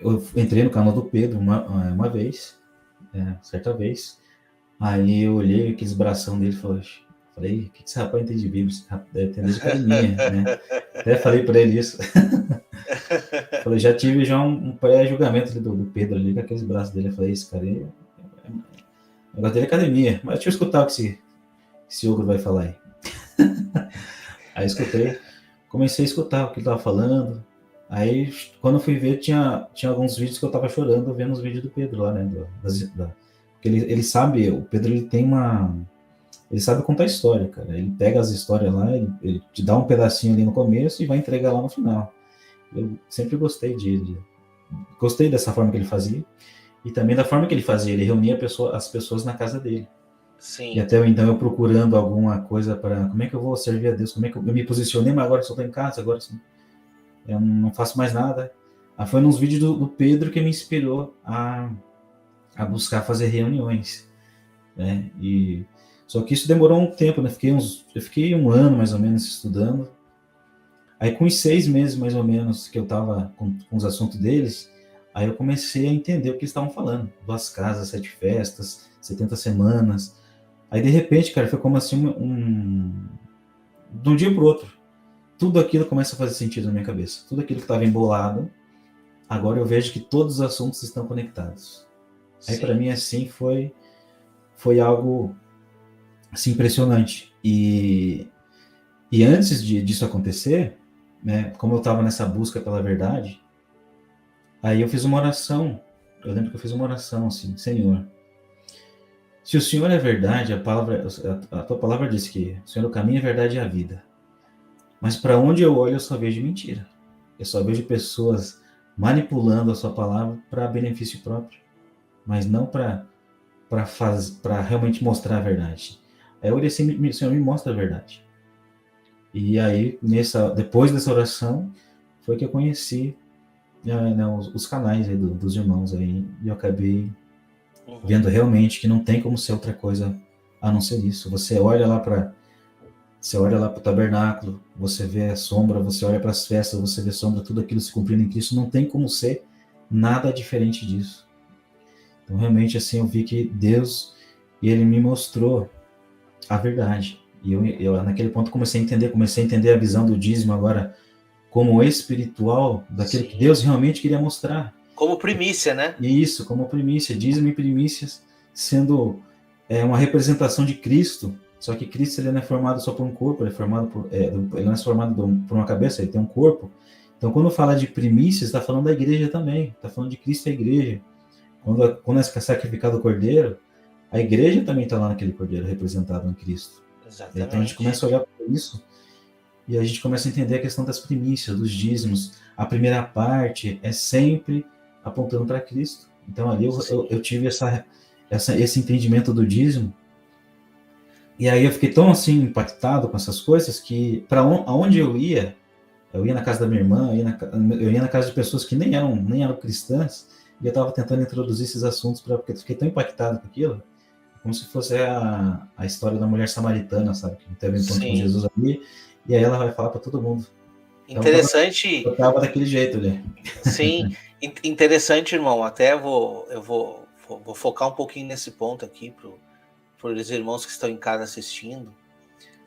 eu entrei no canal do Pedro uma vez, certa vez. Aí eu olhei aqueles bração dele e falei, o que esse rapaz entende de Bíblia? Esse rapaz deve entender de academia, né? Até falei para ele isso. Falei, já tive um pré-julgamento do Pedro ali, com aqueles braços dele. Eu falei, esse cara aí, o negócio dele é academia. Mas deixa eu escutar o que esse ogro vai falar aí. Aí escutei, comecei a escutar o que ele tava falando. Aí, quando eu fui ver, tinha alguns vídeos que eu tava chorando vendo os vídeos do Pedro lá, né? Porque ele sabe, o Pedro ele tem ele sabe contar história, cara. Ele pega as histórias lá, ele te dá um pedacinho ali no começo e vai entregar lá no final. Eu sempre gostei gostei dessa forma que ele fazia e também da forma que ele fazia. Ele reunia as pessoas na casa dele. Sim. E até então eu procurando alguma coisa para como é que eu vou servir a Deus, como é que eu me posicionei, mas agora só estou em casa, agora eu não faço mais nada. Aí foi nos vídeos do Pedro que me inspirou a buscar fazer reuniões. né? Só que isso demorou um tempo, né? Eu fiquei um ano mais ou menos estudando. Aí com os 6 meses mais ou menos que eu estava com os assuntos deles, aí eu comecei a entender o que eles estavam falando. 2 casas, 7 festas, 70 semanas. Aí de repente, cara, foi como assim de um dia para o outro. Tudo aquilo começa a fazer sentido na minha cabeça. Tudo aquilo que estava embolado, agora eu vejo que todos os assuntos estão conectados. Aí para mim assim foi algo assim, impressionante. E antes disso acontecer, né, como eu estava nessa busca pela verdade, aí eu fiz uma oração. Eu lembro que eu fiz uma oração assim: Senhor, se o Senhor é verdade, a tua palavra diz que o Senhor é o caminho, a verdade e a vida. Mas para onde eu olho, eu só vejo mentira. Eu só vejo pessoas manipulando a sua palavra para benefício próprio, mas não para realmente mostrar a verdade. Aí eu orei assim: Senhor, me mostra a verdade. E aí, depois dessa oração, foi que eu conheci os canais aí dos irmãos aí, e eu acabei vendo realmente que não tem como ser outra coisa a não ser isso. Você olha lá para o tabernáculo, você vê a sombra, você olha para as festas, você vê sombra, tudo aquilo se cumprindo em Cristo, não tem como ser nada diferente disso. Então, realmente, assim, eu vi que Deus, ele me mostrou a verdade. E eu naquele ponto comecei a entender a visão do dízimo agora como espiritual, daquilo que Deus realmente queria mostrar. Como primícia, né? Isso, como primícia, dízimo e primícias sendo uma representação de Cristo. Só que Cristo, ele não é formado só por um corpo, ele não é formado por uma cabeça, ele tem um corpo. Então, quando fala de primícias, está falando da igreja também, está falando de Cristo e a igreja. Quando é sacrificado o cordeiro, a igreja também está lá naquele cordeiro representado em Cristo. Exatamente. Então a gente começa a olhar para isso e a gente começa a entender a questão das primícias, dos dízimos. A primeira parte é sempre apontando para Cristo. Então ali eu tive esse entendimento do dízimo. E aí eu fiquei tão assim impactado com essas coisas que aonde eu ia na casa da minha irmã, eu ia na casa de pessoas que nem eram cristãs, e eu estava tentando introduzir esses assuntos porque eu fiquei tão impactado com aquilo, como se fosse a história da mulher samaritana, sabe? Que teve um encontro com Jesus ali, e aí ela vai falar para todo mundo. Interessante. Então, eu estava daquele jeito ali. Sim, interessante, irmão. Até eu vou focar um pouquinho nesse ponto aqui para os irmãos que estão em casa assistindo.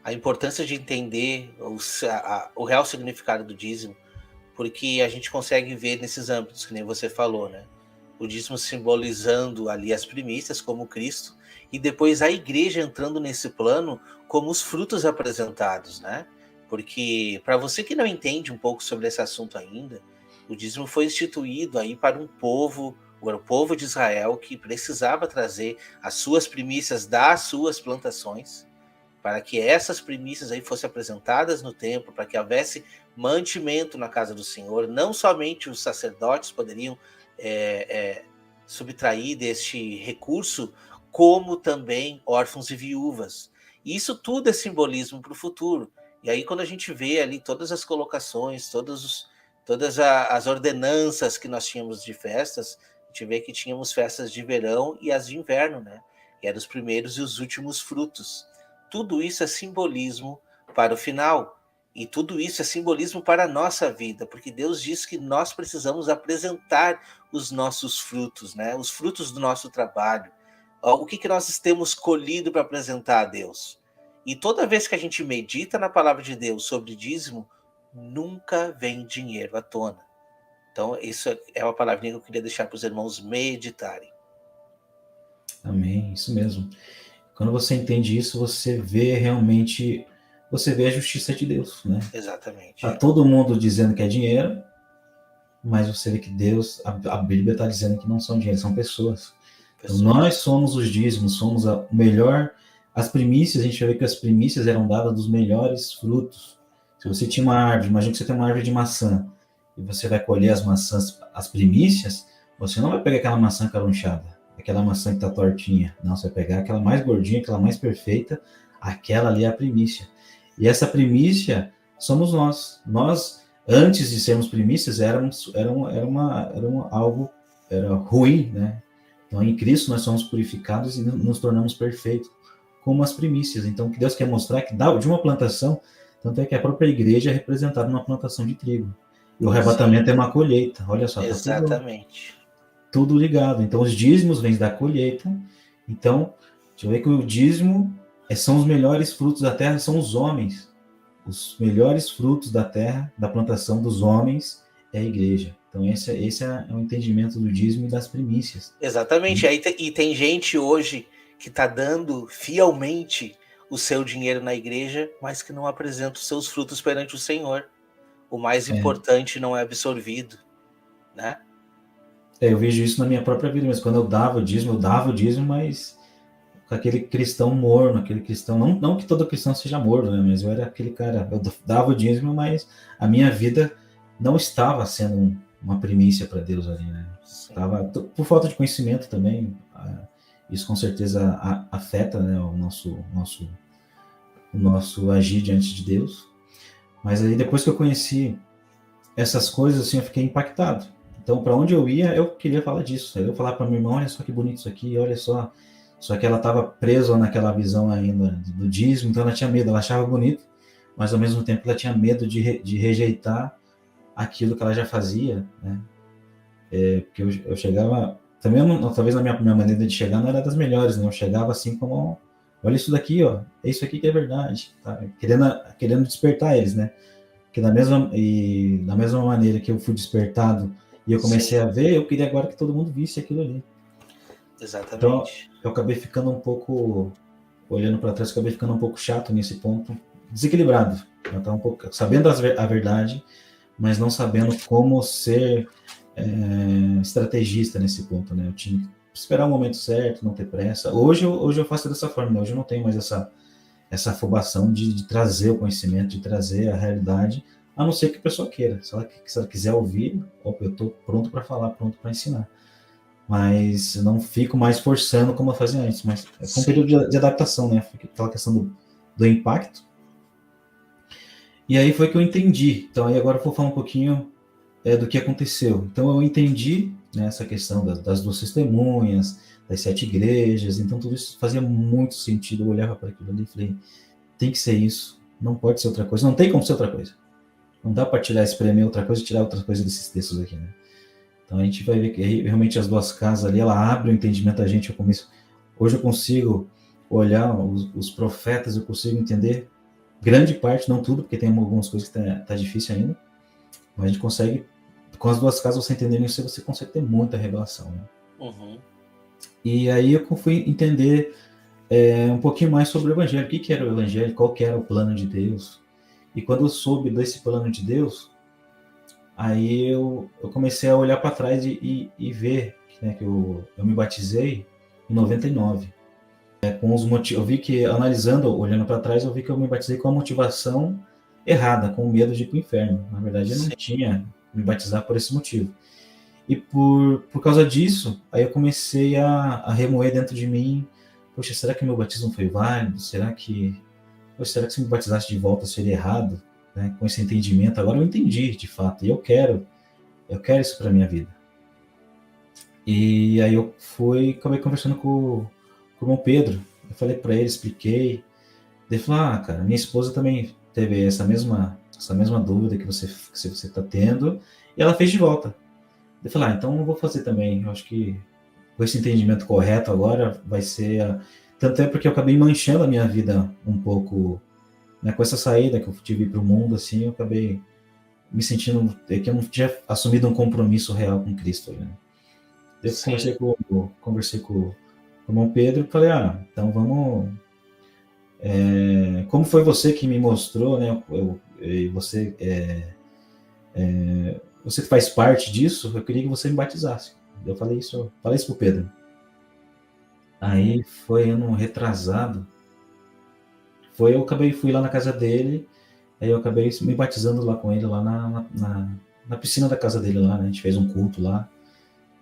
A importância de entender o real significado do dízimo, porque a gente consegue ver nesses âmbitos, que nem você falou, né? O dízimo simbolizando ali as primícias como Cristo, e depois a igreja entrando nesse plano como os frutos apresentados, né? Porque, para você que não entende um pouco sobre esse assunto ainda, o dízimo foi instituído aí para o povo de Israel, que precisava trazer as suas primícias das suas plantações, para que essas primícias aí fossem apresentadas no templo, para que houvesse mantimento na casa do Senhor. Não somente os sacerdotes poderiam subtrair deste recurso, como também órfãos e viúvas. E isso tudo é simbolismo para o futuro. E aí, quando a gente vê ali todas as colocações, todas as ordenanças que nós tínhamos de festas, a gente vê que tínhamos festas de verão e as de inverno, né? E eram os primeiros e os últimos frutos. Tudo isso é simbolismo para o final. E tudo isso é simbolismo para a nossa vida, porque Deus diz que nós precisamos apresentar os nossos frutos, né? Os frutos do nosso trabalho. O que nós temos colhido para apresentar a Deus. E toda vez que a gente medita na palavra de Deus sobre dízimo, nunca vem dinheiro à tona. Então, isso é uma palavrinha que eu queria deixar para os irmãos meditarem. Amém, isso mesmo. Quando você entende isso, você vê a justiça de Deus, né? Exatamente. Tá todo mundo dizendo que é dinheiro, mas você vê que Deus, a Bíblia está dizendo que não são dinheiro, são pessoas. Então, nós somos os dízimos, somos o melhor. As primícias, a gente vai ver que as primícias eram dadas dos melhores frutos. Se você tinha uma árvore, imagina que você tem uma árvore de maçã, e você vai colher as maçãs, as primícias, você não vai pegar aquela maçã carunchada, aquela maçã que está tortinha. Não, você vai pegar aquela mais gordinha, aquela mais perfeita, aquela ali é a primícia. E essa primícia somos nós. Nós, antes de sermos primícias, era algo ruim, né? Então, em Cristo nós somos purificados e nos tornamos perfeitos como as primícias. Então, o que Deus quer mostrar é que de uma plantação, tanto é que a própria igreja é representada numa plantação de trigo. E o arrebatamento Sim, é uma colheita. Olha só, tá exatamente. tudo ligado. Então, os dízimos vêm da colheita. Então, deixa eu ver que o dízimo são os melhores frutos da terra, são os homens. Os melhores frutos da terra, da plantação dos homens, é a igreja. Então, esse é o entendimento do dízimo e das primícias. Exatamente. E tem gente hoje que está dando fielmente o seu dinheiro na igreja, mas que não apresenta os seus frutos perante o Senhor. O mais importante não é absorvido, né? Eu vejo isso na minha própria vida, mas quando eu dava o dízimo, mas com aquele cristão morno, aquele cristão, não que todo cristão seja morno, né? Mas eu era aquele cara, eu dava o dízimo, mas a minha vida não estava sendo uma primícia para Deus ali, né? Tava, por falta de conhecimento também, isso com certeza afeta, né, o nosso agir diante de Deus. Mas aí depois que eu conheci essas coisas, assim, eu fiquei impactado. Então, para onde eu ia, eu queria falar disso. Eu falar para minha irmã, olha só que bonito isso aqui, olha só. Só que ela estava presa naquela visão ainda do dízimo, então ela tinha medo, ela achava bonito, mas ao mesmo tempo ela tinha medo de rejeitar aquilo que ela já fazia, né? Porque eu chegava, também talvez na minha maneira de chegar não era das melhores, né? Eu chegava assim como, olha isso daqui, ó, é isso aqui que é verdade, tá? Querendo despertar eles, né? Porque da mesma maneira que eu fui despertado e eu comecei a ver, eu queria agora que todo mundo visse aquilo ali. Então, Exatamente. eu acabei ficando um pouco, olhando para trás, acabei ficando um pouco chato nesse ponto, desequilibrado. Eu estava um pouco sabendo a verdade, mas não sabendo como ser estrategista nesse ponto, né? Eu tinha que esperar o momento certo, não ter pressa. Hoje eu faço dessa forma, né? Hoje eu não tenho mais essa afobação de trazer o conhecimento, de trazer a realidade, a não ser que a pessoa queira. Se ela quiser ouvir, eu estou pronto para falar, pronto para ensinar. Mas eu não fico mais forçando como eu fazia antes. Mas foi um período de adaptação, né? Aquela questão do impacto. E aí foi que eu entendi. Então aí agora eu vou falar um pouquinho do que aconteceu. Então eu entendi, né, essa questão das duas testemunhas, das 7 igrejas. Então tudo isso fazia muito sentido. Eu olhava para aquilo ali e falei, tem que ser isso. Não pode ser outra coisa. Não tem como ser outra coisa. Não dá para espremer outra coisa e tirar outra coisa desses textos aqui, né? Então a gente vai ver que realmente as duas casas ali, ela abre o entendimento da gente. Hoje eu consigo olhar os profetas, eu consigo entender grande parte, não tudo, porque tem algumas coisas que tá difícil ainda, mas a gente consegue, com as duas casas, você entendendo isso, você consegue ter muita revelação, né? Uhum. E aí eu fui entender um pouquinho mais sobre o Evangelho, o que era o Evangelho, qual que era o plano de Deus. E quando eu soube desse plano de Deus, aí eu comecei a olhar para trás e ver, né, que eu me batizei em 99. Com os motivos, eu vi que, analisando, olhando para trás, eu vi que eu me batizei com a motivação errada, com medo de ir para o inferno. Na verdade, eu não tinha me batizar por esse motivo. E por causa disso, aí eu comecei a remoer dentro de mim, poxa, será que meu batismo foi válido? Será que se me batizasse de volta seria errado? Né? Com esse entendimento, agora eu entendi, de fato, e eu quero isso para minha vida. E aí eu acabei conversando com o irmão Pedro. Eu falei para ele, expliquei. Ele falou, cara, minha esposa também teve essa mesma dúvida que você está tendo, e ela fez de volta. Eu falei, então eu vou fazer também. Eu acho que com esse entendimento correto agora vai ser... Tanto é porque eu acabei manchando a minha vida um pouco, né, com essa saída que eu tive para o mundo, assim, eu acabei me sentindo que eu não tinha assumido um compromisso real com Cristo, né? Eu conversei com o irmão Pedro e falei, então vamos... como foi você que me mostrou, né? Você que faz parte disso, eu queria que você me batizasse. Eu falei isso pro Pedro. Aí foi ano retrasado. Fui lá na casa dele, aí eu acabei me batizando lá com ele, lá na piscina da casa dele lá, né? A gente fez um culto lá.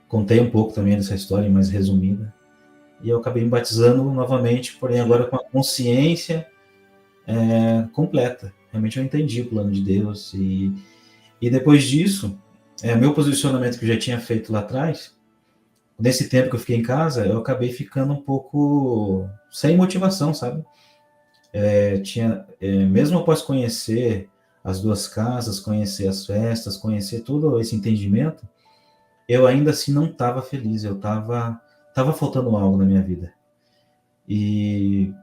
Contei um pouco também dessa história, mais resumida. E eu acabei me batizando novamente, porém agora com a consciência completa. Realmente eu entendi o plano de Deus. E depois disso, meu posicionamento que eu já tinha feito lá atrás, nesse tempo que eu fiquei em casa, eu acabei ficando um pouco sem motivação, sabe? Mesmo após conhecer as duas casas, conhecer as festas, conhecer todo esse entendimento, eu ainda assim não estava feliz, eu tava faltando algo na minha vida. E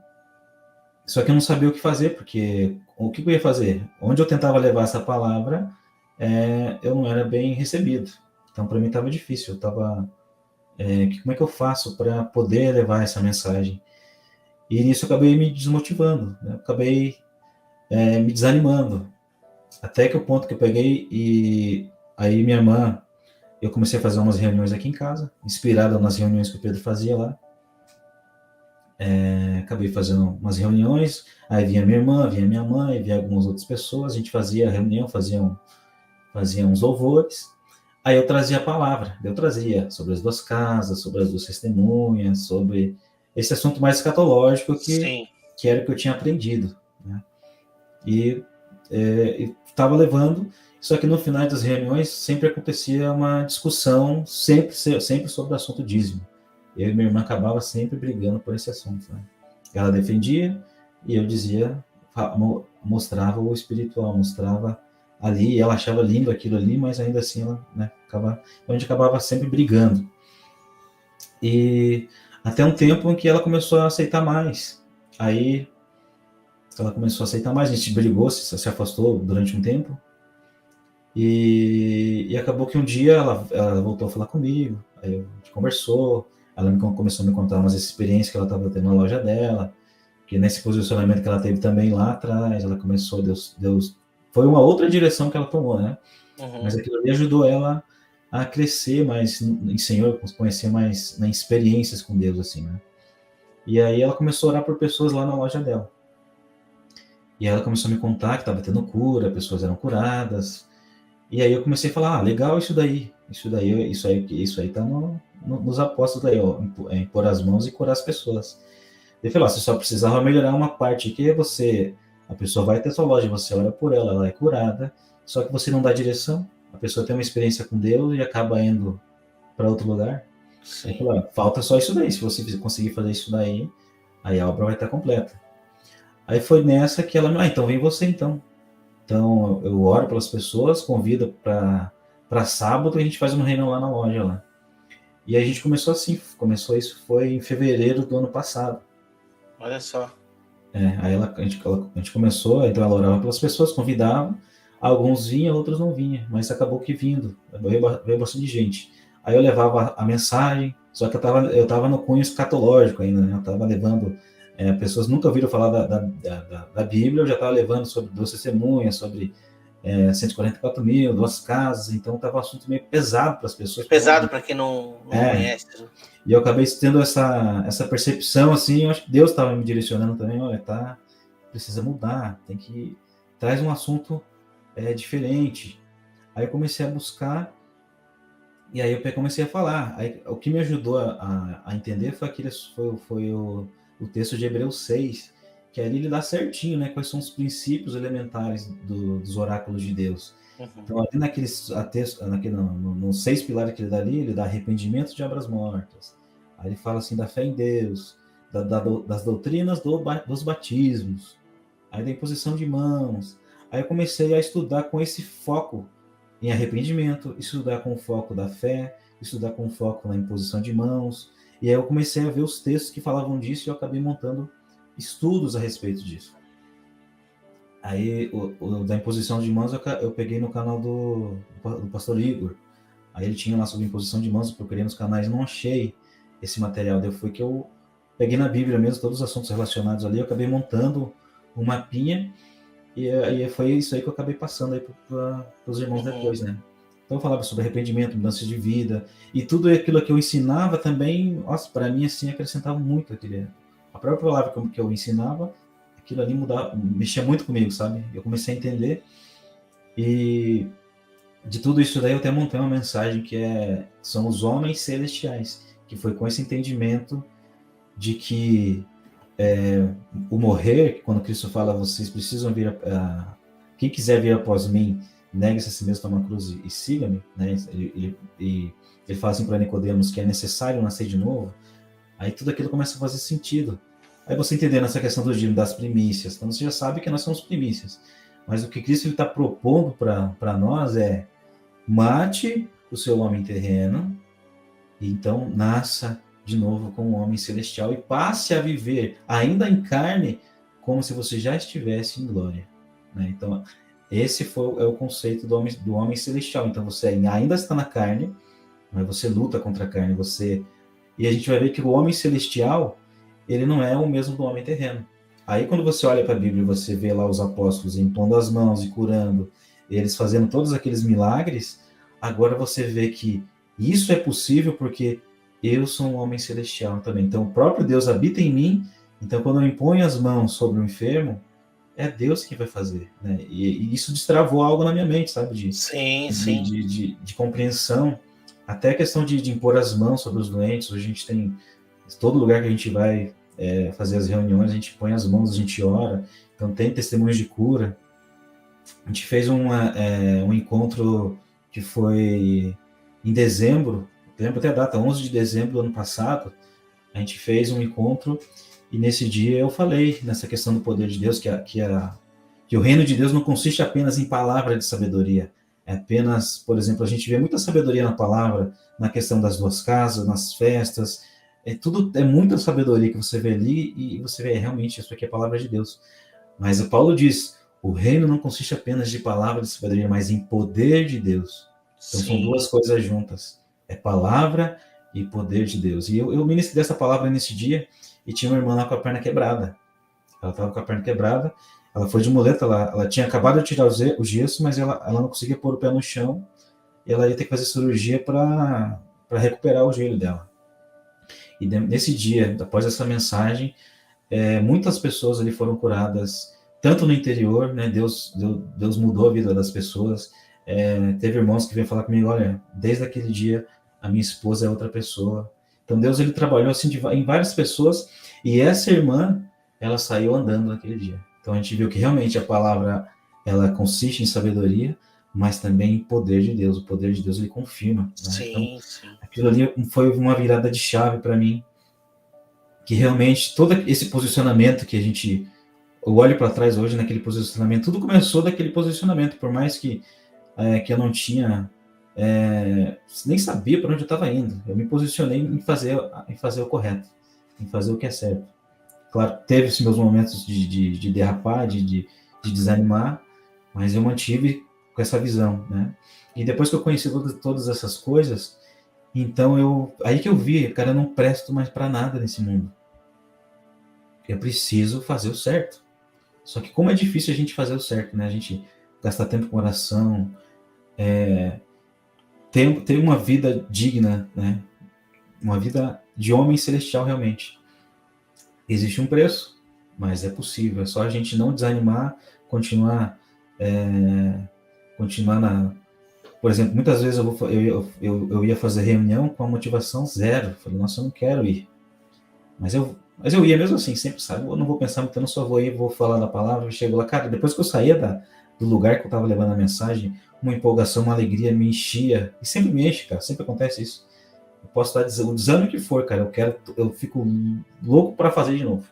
só que eu não sabia o que fazer, porque o que eu ia fazer? Onde eu tentava levar essa palavra, eu não era bem recebido. Então, para mim estava difícil. Como é que eu faço para poder levar essa mensagem? E nisso eu acabei me desmotivando, né? Acabei me desanimando. Até que o ponto que eu peguei e aí minha irmã, eu comecei a fazer umas reuniões aqui em casa, inspirada nas reuniões que o Pedro fazia lá. Acabei fazendo umas reuniões, aí vinha minha irmã, vinha minha mãe, vinha algumas outras pessoas, a gente fazia reunião, fazia uns louvores, aí eu trazia a palavra, eu trazia sobre as duas casas, sobre as duas testemunhas, sobre esse assunto mais escatológico Sim. que era o que eu tinha aprendido, né? E estava levando, só que no final das reuniões sempre acontecia uma discussão, sempre sobre o assunto dízimo. Eu e minha irmã acabava sempre brigando por esse assunto, né? Ela defendia e eu dizia, mostrava o espiritual, mostrava ali, e ela achava lindo aquilo ali, mas ainda assim ela, né, então a gente acabava sempre brigando. E até um tempo em que ela começou a aceitar mais. Aí ela começou a aceitar mais, a gente brigou, se afastou durante um tempo. E acabou que um dia ela voltou a falar comigo, aí a gente conversou, ela começou a me contar umas experiências que ela estava tendo na loja dela, que nesse posicionamento que ela teve também lá atrás, ela começou, Deus foi uma outra direção que ela tomou, né? Mas aquilo ali ajudou ela a crescer mais em Senhor, conhecer mais nas experiências com Deus, assim, né? E aí ela começou a orar por pessoas lá na loja dela. E ela começou a me contar que estava tendo cura, pessoas eram curadas. E aí eu comecei a falar, legal isso aí tá nos apóstolos aí, ó, impor as mãos e curar as pessoas. Ele falou, você só precisava melhorar uma parte que a pessoa vai ter sua loja, você ora por ela, ela é curada, só que você não dá direção, a pessoa tem uma experiência com Deus e acaba indo para outro lugar. Ele falou, falta só isso daí, se você conseguir fazer isso daí, aí a obra vai estar completa. Aí foi nessa que ela, então vem você então. Então eu oro pelas pessoas, convido para sábado e a gente faz uma reunião lá na loja lá. E a gente começou assim, isso foi em fevereiro do ano passado. Olha só. Aí a gente começou, então ela orava pelas pessoas, convidava, alguns vinham, outros não vinham, mas acabou que veio bastante gente. Aí eu levava a mensagem, só que eu tava no cunho escatológico ainda, né? Eu estava levando, pessoas nunca ouviram falar da Bíblia, eu já estava levando sobre duas testemunhas, sobre 144 mil, duas casas, então estava um assunto meio pesado para as pessoas. Pesado para quem não conhece. E eu acabei tendo essa percepção, assim, eu acho que Deus estava me direcionando também, olha, precisa mudar, traz um assunto diferente. Aí eu comecei a buscar, e aí eu comecei a falar. Aí, o que me ajudou a entender foi o texto de Hebreus 6, que ali ele dá certinho, né, quais são os princípios elementares dos oráculos de Deus. Então, ali nos 6 pilares que ele dá ali, ele dá arrependimento de obras mortas. Aí ele fala assim da fé em Deus, das doutrinas dos batismos, aí da imposição de mãos. Aí eu comecei a estudar com esse foco em arrependimento, estudar com o foco da fé, estudar com o foco na imposição de mãos. E aí eu comecei a ver os textos que falavam disso e eu acabei montando estudos a respeito disso. Aí, da imposição de mãos, eu peguei no canal do pastor Igor. Aí ele tinha lá sobre imposição de mãos, eu procurei nos canais, não achei esse material. Daí foi que eu peguei na Bíblia mesmo, todos os assuntos relacionados ali, eu acabei montando um mapinha, e foi isso aí que eu acabei passando aí para os irmãos depois, né? Então eu falava sobre arrependimento, mudança de vida, e tudo aquilo que eu ensinava também, nossa, para mim, assim, acrescentava muito a própria palavra que eu ensinava, aquilo ali mexia muito comigo, sabe? Eu comecei a entender, e de tudo isso daí eu até montei uma mensagem que são os homens celestiais, que foi com esse entendimento de que o morrer, quando Cristo fala, vocês precisam vir, quem quiser vir após mim, negue-se a si mesmo, toma a cruz e siga-me, né? Ele fala assim para Nicodemos que é necessário nascer de novo. Aí tudo aquilo começa a fazer sentido. Aí você entendendo essa questão do dízimo, das primícias, então você já sabe que nós somos primícias. Mas o que Cristo está propondo para nós é: mate o seu homem terreno, e então nasça de novo com o homem celestial e passe a viver, ainda em carne, como se você já estivesse em glória. Né? Então, esse é o conceito do homem celestial. Então, você ainda está na carne, mas você luta contra a carne. E a gente vai ver que o homem celestial, ele não é o mesmo do homem terreno. Aí, quando você olha para a Bíblia e você vê lá os apóstolos impondo as mãos e curando, eles fazendo todos aqueles milagres, agora você vê que isso é possível porque eu sou um homem celestial também. Então, o próprio Deus habita em mim. Então, quando eu imponho as mãos sobre o enfermo, é Deus que vai fazer. Né? E isso destravou algo na minha mente, sabe? Sim, de, sim. de compreensão. Até a questão de impor as mãos sobre os doentes. Hoje a gente tem, todo lugar que a gente vai fazer as reuniões, a gente põe as mãos, a gente ora. Então, tem testemunhos de cura. A gente fez um encontro que foi em dezembro, lembro até a data, 11 de dezembro do ano passado. A gente fez um encontro e nesse dia eu falei nessa questão do poder de Deus, que o reino de Deus não consiste apenas em palavra de sabedoria. É apenas, por exemplo, a gente vê muita sabedoria na palavra, na questão das duas casas, nas festas. É muita sabedoria que você vê ali e você vê realmente isso aqui é a palavra de Deus. Mas o Paulo diz: o reino não consiste apenas de palavra de sabedoria, mas em poder de Deus. Então são duas coisas juntas. É palavra e poder de Deus. E eu ministrei essa palavra nesse dia e tinha uma irmã lá com a perna quebrada. Ela estava com a perna quebrada, ela foi de muleta, ela tinha acabado de tirar o gesso, mas ela não conseguia pôr o pé no chão e ela ia ter que fazer cirurgia para recuperar o joelho dela. E nesse dia, após essa mensagem, muitas pessoas ali foram curadas, tanto no interior, né? Deus mudou a vida das pessoas. Teve irmãos que veio falar comigo: olha, desde aquele dia a minha esposa é outra pessoa. Então Deus, ele trabalhou assim em várias pessoas, e essa irmã, ela saiu andando naquele dia. Então a gente viu que realmente a palavra, ela consiste em sabedoria, mas também em poder de Deus. O poder de Deus, ele confirma. Né? Sim, então, sim. aquilo ali foi uma virada de chave para mim, que realmente todo esse posicionamento que eu olho para trás hoje naquele posicionamento, tudo começou daquele posicionamento, por mais que eu não tinha, nem sabia para onde eu estava indo. Eu me posicionei em fazer o correto, em fazer o que é certo. Claro, teve esses meus momentos de derrapar, de desanimar, mas eu mantive com essa visão, né? E depois que eu conheci todas essas coisas, então aí que eu vi, cara, eu não presto mais para nada nesse mundo. Eu preciso fazer o certo. Só que como é difícil a gente fazer o certo, né? A gente gastar tempo com oração, ter uma vida digna, né? Uma vida de homem celestial realmente. Existe um preço, mas é possível. É só a gente não desanimar, continuar na... Por exemplo, muitas vezes eu ia fazer reunião com a motivação zero. Falei: nossa, eu não quero ir. Mas eu ia mesmo assim, sempre, sabe? Eu não vou pensar muito, eu não só vou ir, vou falar da palavra, eu chego lá. Cara, depois que eu saía do lugar que eu estava levando a mensagem, uma empolgação, uma alegria me enchia. E sempre me enche, cara, sempre acontece isso. Eu posso estar o desânimo que for, cara, eu fico louco para fazer de novo.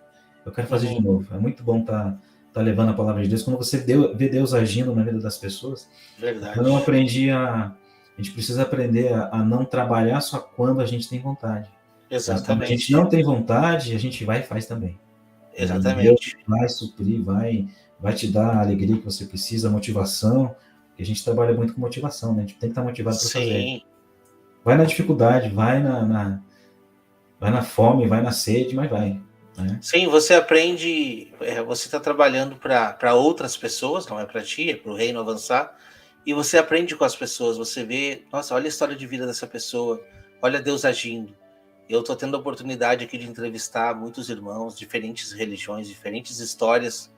Eu quero fazer de novo. É muito bom tá levando a palavra de Deus. Quando você vê Deus agindo na vida das pessoas. Verdade. Quando eu aprendi a gente precisa aprender a não trabalhar só quando a gente tem vontade. Mas quando a gente não tem vontade, a gente vai e faz também. Exatamente. E Deus vai suprir, vai te dar a alegria que você precisa, a motivação, porque a gente trabalha muito com motivação, né? A gente tem que estar motivado para fazer. Vai na dificuldade, vai na fome, vai na sede, mas vai. Né? Sim, você aprende, você está trabalhando para outras pessoas, não é para ti, é para o reino avançar, e você aprende com as pessoas, você vê, nossa, olha a história de vida dessa pessoa, olha Deus agindo. Eu estou tendo a oportunidade aqui de entrevistar muitos irmãos, diferentes religiões, diferentes histórias,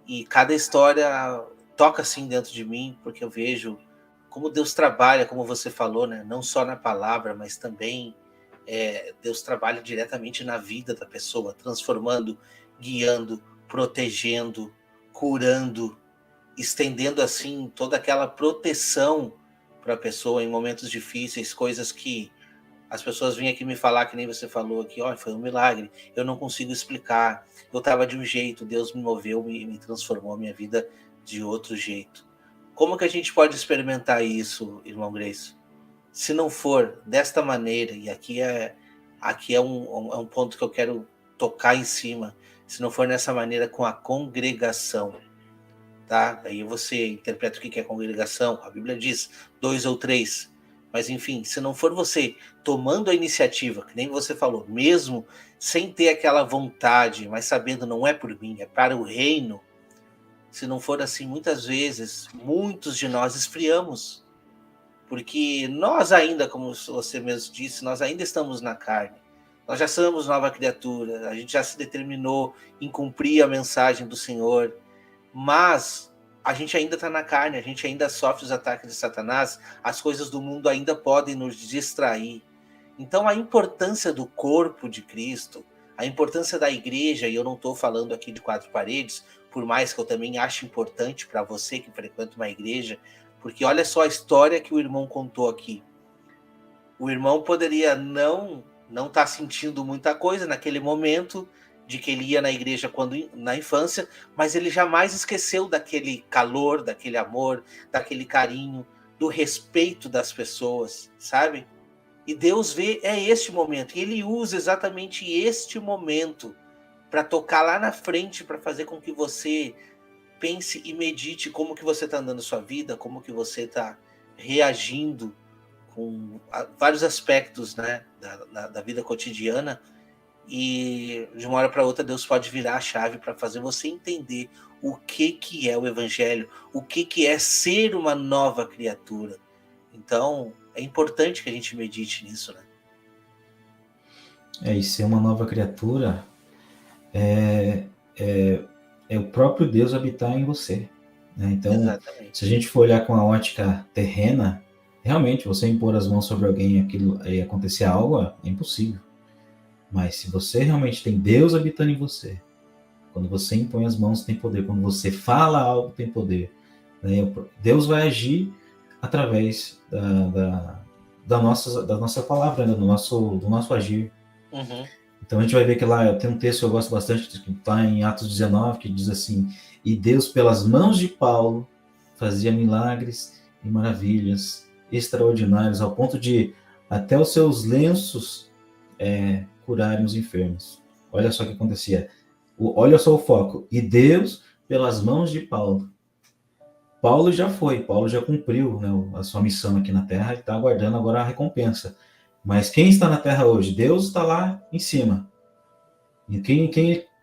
e cada história toca assim dentro de mim, porque eu vejo como Deus trabalha, como você falou, né? Não só na palavra, mas também Deus trabalha diretamente na vida da pessoa, transformando, guiando, protegendo, curando. estendendo assim toda aquela proteção para a pessoa em momentos difíceis, coisas que as pessoas vinham aqui me falar, que nem você falou aqui, ó, foi um milagre, eu não consigo explicar, eu estava de um jeito, Deus me moveu, me transformou a minha vida de outro jeito. Como que a gente pode experimentar isso, irmão Grace? Se não for desta maneira, e aqui é um ponto que eu quero tocar em cima, se não for nessa maneira com a congregação, tá? Aí você interpreta o que é congregação, a Bíblia diz 2 ou 3, mas enfim, se não for você tomando a iniciativa, que nem você falou, mesmo sem ter aquela vontade, mas sabendo não é por mim, é para o reino, se não for assim, muitas vezes, muitos de nós esfriamos, porque nós ainda, como você mesmo disse, nós ainda estamos na carne. Nós já somos nova criatura, a gente já se determinou em cumprir a mensagem do Senhor, mas a gente ainda está na carne, a gente ainda sofre os ataques de Satanás, as coisas do mundo ainda podem nos distrair. Então a importância do corpo de Cristo, a importância da igreja, e eu não estou falando aqui de 4 paredes, por mais que eu também ache importante para você que frequenta uma igreja, porque olha só a história que o irmão contou aqui. O irmão poderia não estar sentindo muita coisa naquele momento de que ele ia na igreja na infância, mas ele jamais esqueceu daquele calor, daquele amor, daquele carinho, do respeito das pessoas, sabe? E Deus vê este momento, e ele usa exatamente este momento para tocar lá na frente, para fazer com que você pense e medite como que você está andando sua vida, como que você está reagindo com vários aspectos, né, da vida cotidiana, e de uma hora para outra Deus pode virar a chave para fazer você entender o que é o evangelho, o que é ser uma nova criatura. Então é importante que a gente medite nisso, né? E ser uma nova criatura é o próprio Deus habitar em você, né? Então, exatamente. Se a gente for olhar com a ótica terrena, realmente você impor as mãos sobre alguém e acontecer algo é impossível. Mas se você realmente tem Deus habitando em você, quando você impõe as mãos tem poder, quando você fala algo tem poder, né? Deus vai agir através da nossa palavra, né? do nosso agir. Uhum. Então a gente vai ver que lá tem um texto que eu gosto bastante, que está em Atos 19, que diz assim: e Deus pelas mãos de Paulo fazia milagres e maravilhas extraordinários, ao ponto de até os seus lenços curarem os enfermos. Olha só o que acontecia. Olha só o foco. E Deus pelas mãos de Paulo. Paulo já cumpriu, né, a sua missão aqui na Terra e está aguardando agora a recompensa. Mas quem está na Terra hoje? Deus está lá em cima. E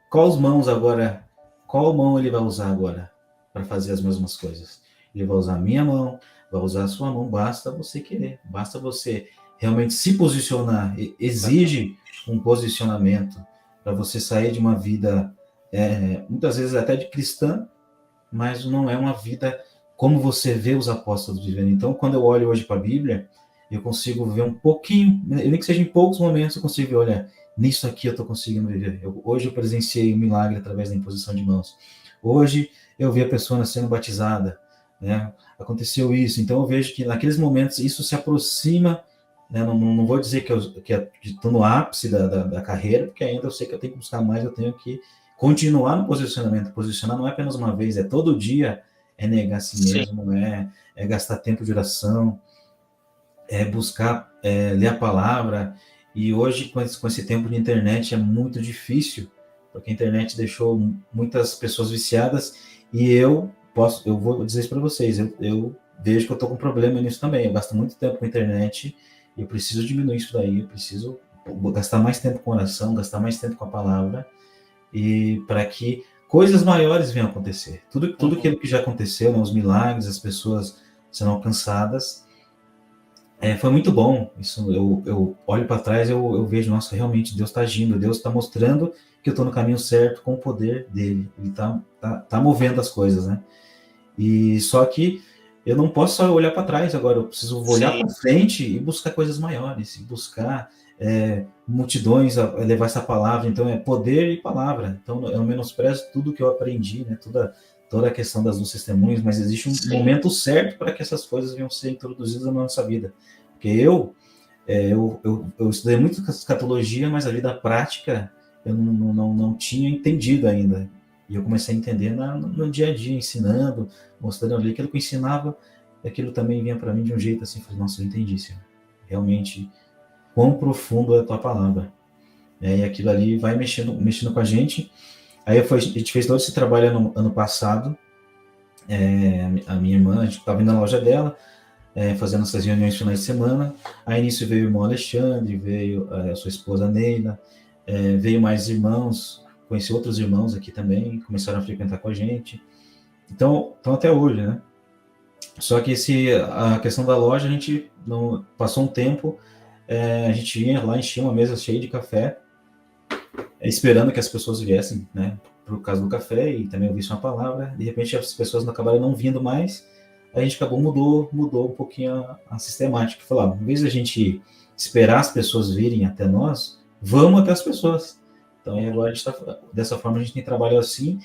qual mãos agora? Qual mão ele vai usar agora para fazer as mesmas coisas? Ele vai usar a minha mão, vai usar a sua mão. Basta você querer, basta você realmente se posicionar. Exige um posicionamento para você sair de uma vida, muitas vezes até de cristã, mas não é uma vida como você vê os apóstolos vivendo. Então, quando eu olho hoje para a Bíblia, eu consigo ver um pouquinho, nem que seja em poucos momentos, eu consigo ver, olha, nisso aqui eu estou conseguindo viver. Hoje eu presenciei um milagre através da imposição de mãos. Hoje eu vi a pessoa sendo batizada, né? Aconteceu isso. Então eu vejo que naqueles momentos isso se aproxima, né? Não vou dizer que estou no ápice da carreira, porque ainda eu sei que eu tenho que buscar mais, eu tenho que continuar no posicionamento. Posicionar não é apenas uma vez, é todo dia, é negar a si mesmo, é gastar tempo de oração, é buscar ler a palavra. E hoje, com esse tempo de internet, é muito difícil, porque a internet deixou muitas pessoas viciadas, e eu vou dizer isso para vocês, eu vejo que eu estou com problema nisso também. Eu gasto muito tempo com a internet, e eu preciso diminuir isso daí, eu preciso gastar mais tempo com oração, gastar mais tempo com a palavra, e para que coisas maiores venham a acontecer. Tudo aquilo que já aconteceu, né, os milagres, as pessoas sendo alcançadas, foi muito bom. Isso, eu olho para trás, eu vejo, nossa, realmente Deus está agindo, Deus está mostrando que eu estou no caminho certo com o poder dele. Ele tá movendo as coisas, né? E só que eu não posso só olhar para trás agora, eu preciso olhar para frente e buscar coisas maiores, e buscar multidões a levar essa palavra, então é poder e palavra. Então eu menosprezo tudo que eu aprendi, né? Toda a questão das duas testemunhas, mas existe um momento certo para que essas coisas venham ser introduzidas na nossa vida. Porque eu estudei muito escatologia, mas a vida prática eu não tinha entendido ainda. E eu comecei a entender no dia a dia, ensinando, mostrando ali aquilo que eu ensinava, aquilo também vinha para mim de um jeito assim, falei, nossa, eu entendi, Senhor. Realmente, quão profundo é a tua palavra. E aquilo ali vai mexendo com a gente. Aí a gente fez todo esse trabalho ano passado. A minha irmã, a gente estava indo na loja dela, fazendo essas reuniões finais de semana. Aí nisso veio o irmão Alexandre, veio a sua esposa Neila, veio mais irmãos, conheci outros irmãos aqui também, começaram a frequentar com a gente. Então até hoje, né? Só que a questão da loja, a gente não passou um tempo, a gente ia lá, enchia uma mesa cheia de café, esperando que as pessoas viessem, né? Por causa do café e também ouvissem uma palavra. De repente as pessoas acabaram não vindo mais. A gente mudou um pouquinho a sistemática. Falar, em vez de a gente esperar as pessoas virem até nós, vamos até as pessoas. Então agora a gente dessa forma a gente tem trabalho assim.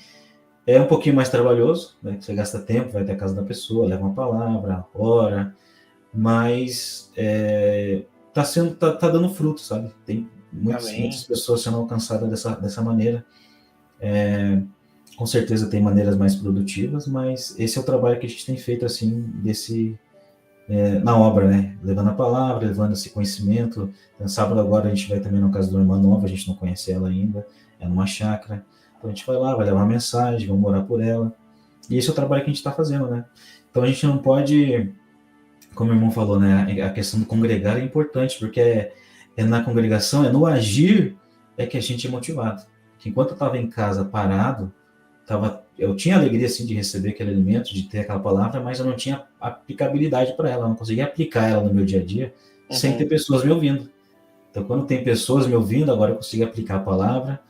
É um pouquinho mais trabalhoso, né? Você gasta tempo, vai até a casa da pessoa, leva uma palavra, ora, mas tá dando fruto, sabe? Tem muitas pessoas sendo alcançadas dessa maneira. Com certeza tem maneiras mais produtivas, mas esse é o trabalho que a gente tem feito assim na obra, né? Levando a palavra, levando esse conhecimento. Então, sábado agora a gente vai também na casa de uma irmã nova, a gente não conhece ela ainda, é numa chácara. Então a gente vai lá, vai levar uma mensagem, vamos orar por ela. E esse é o trabalho que a gente está fazendo, né? Então a gente não pode, como o irmão falou, né? A questão do congregar é importante, porque é na congregação, no agir que a gente é motivado. Que enquanto eu estava em casa parado, eu tinha alegria assim de receber aquele alimento, de ter aquela palavra, mas eu não tinha aplicabilidade para ela, eu não conseguia aplicar ela no meu dia a dia sem ter pessoas me ouvindo. Então quando tem pessoas me ouvindo, agora eu consigo aplicar a palavra.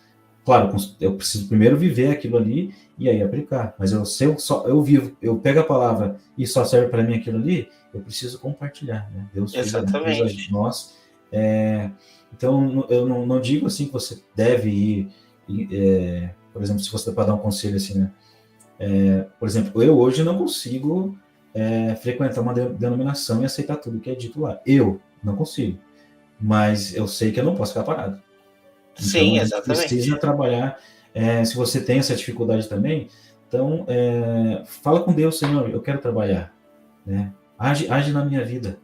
Claro, eu preciso primeiro viver aquilo ali e aí aplicar. Mas se eu pego a palavra e só serve para mim aquilo ali, eu preciso compartilhar, né? Deus fez a nós. Então, eu não digo assim que você deve ir, por exemplo, se você para dar um conselho assim, né? Por exemplo, eu hoje não consigo frequentar uma denominação e aceitar tudo que é dito lá. Eu não consigo. Mas eu sei que eu não posso ficar parado. Então, sim, exatamente. Precisa trabalhar. Se você tem essa dificuldade também, então fala com Deus, Senhor, eu quero trabalhar, né? Age na minha vida.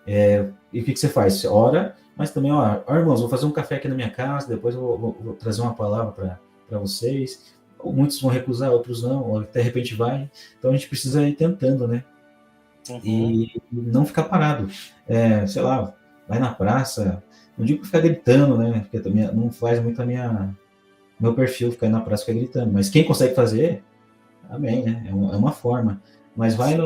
E o que você faz? Você ora, mas também, irmãos, vou fazer um café aqui na minha casa, depois eu vou trazer uma palavra para vocês. Muitos vão recusar, outros não, ou de repente vai. Então a gente precisa ir tentando, né? E não ficar parado. Sei lá, vai na praça. Não digo ficar gritando, né? Porque também não faz muito meu perfil ficar na praça e ficar gritando. Mas quem consegue fazer, amém, né? É uma forma. Mas vai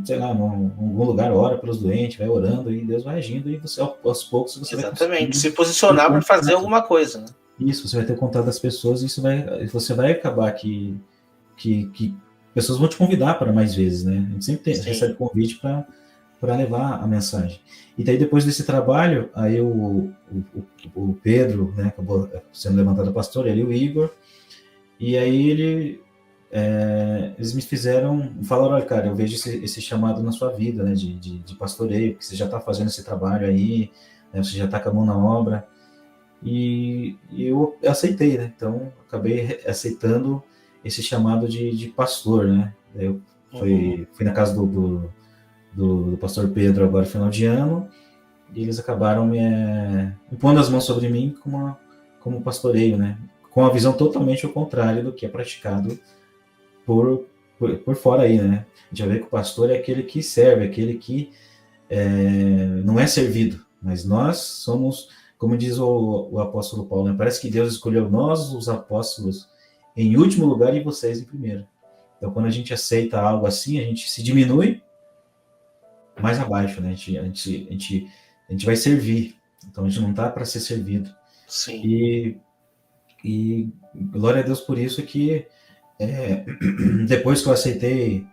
sei lá, num algum lugar, ora pelos doentes, vai orando e Deus vai agindo e você, aos poucos, você vai conseguir se posicionar para fazer alguma coisa, né? Isso, você vai ter contato das pessoas e você vai acabar que pessoas vão te convidar para mais vezes, né? A gente sempre recebe convite para levar a mensagem. E daí, depois desse trabalho, aí o Pedro, né, acabou sendo levantado a pastor, ele e o Igor, e aí eles me falaram, olha, cara, eu vejo esse chamado na sua vida, né, de pastoreio, que você já está fazendo esse trabalho aí, né, você já está com a mão na obra, e eu aceitei, né, então acabei aceitando esse chamado de pastor, né, eu fui na casa do pastor Pedro agora, final de ano, e eles acabaram me pondo as mãos sobre mim como pastoreio, né? Com a visão totalmente ao contrário do que é praticado por fora aí, né? A gente já vê que o pastor é aquele que serve, aquele que não é servido, mas nós somos, como diz o apóstolo Paulo, né? Parece que Deus escolheu nós, os apóstolos, em último lugar e vocês em primeiro. Então, quando a gente aceita algo assim, a gente se diminui mais abaixo, né? A gente vai servir. Então a gente não está para ser servido. Sim. E glória a Deus por isso que depois que eu aceitei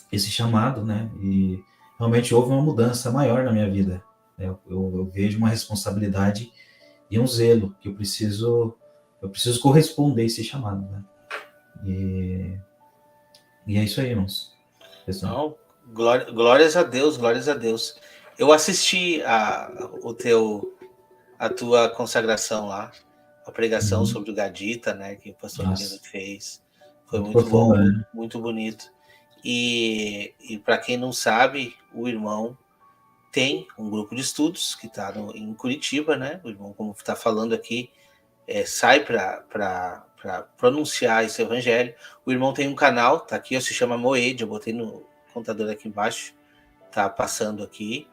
esse chamado, né? E realmente houve uma mudança maior na minha vida. Eu vejo uma responsabilidade e um zelo que eu preciso corresponder a esse chamado, né? E é isso aí, irmãos. Pessoal. Não, glórias a Deus, glórias a Deus. Eu assisti a tua consagração lá, a pregação Uhum. sobre o Gadita, né, que o pastor Pedro Nossa, fez. Foi muito muito profundo, bom, né? muito bonito. E para quem não sabe, o irmão tem um grupo de estudos que está em Curitiba, né? O irmão, como está falando aqui, sai para pronunciar esse evangelho. O irmão tem um canal, tá aqui, se chama Moed, eu botei no contador aqui embaixo, tá passando aqui.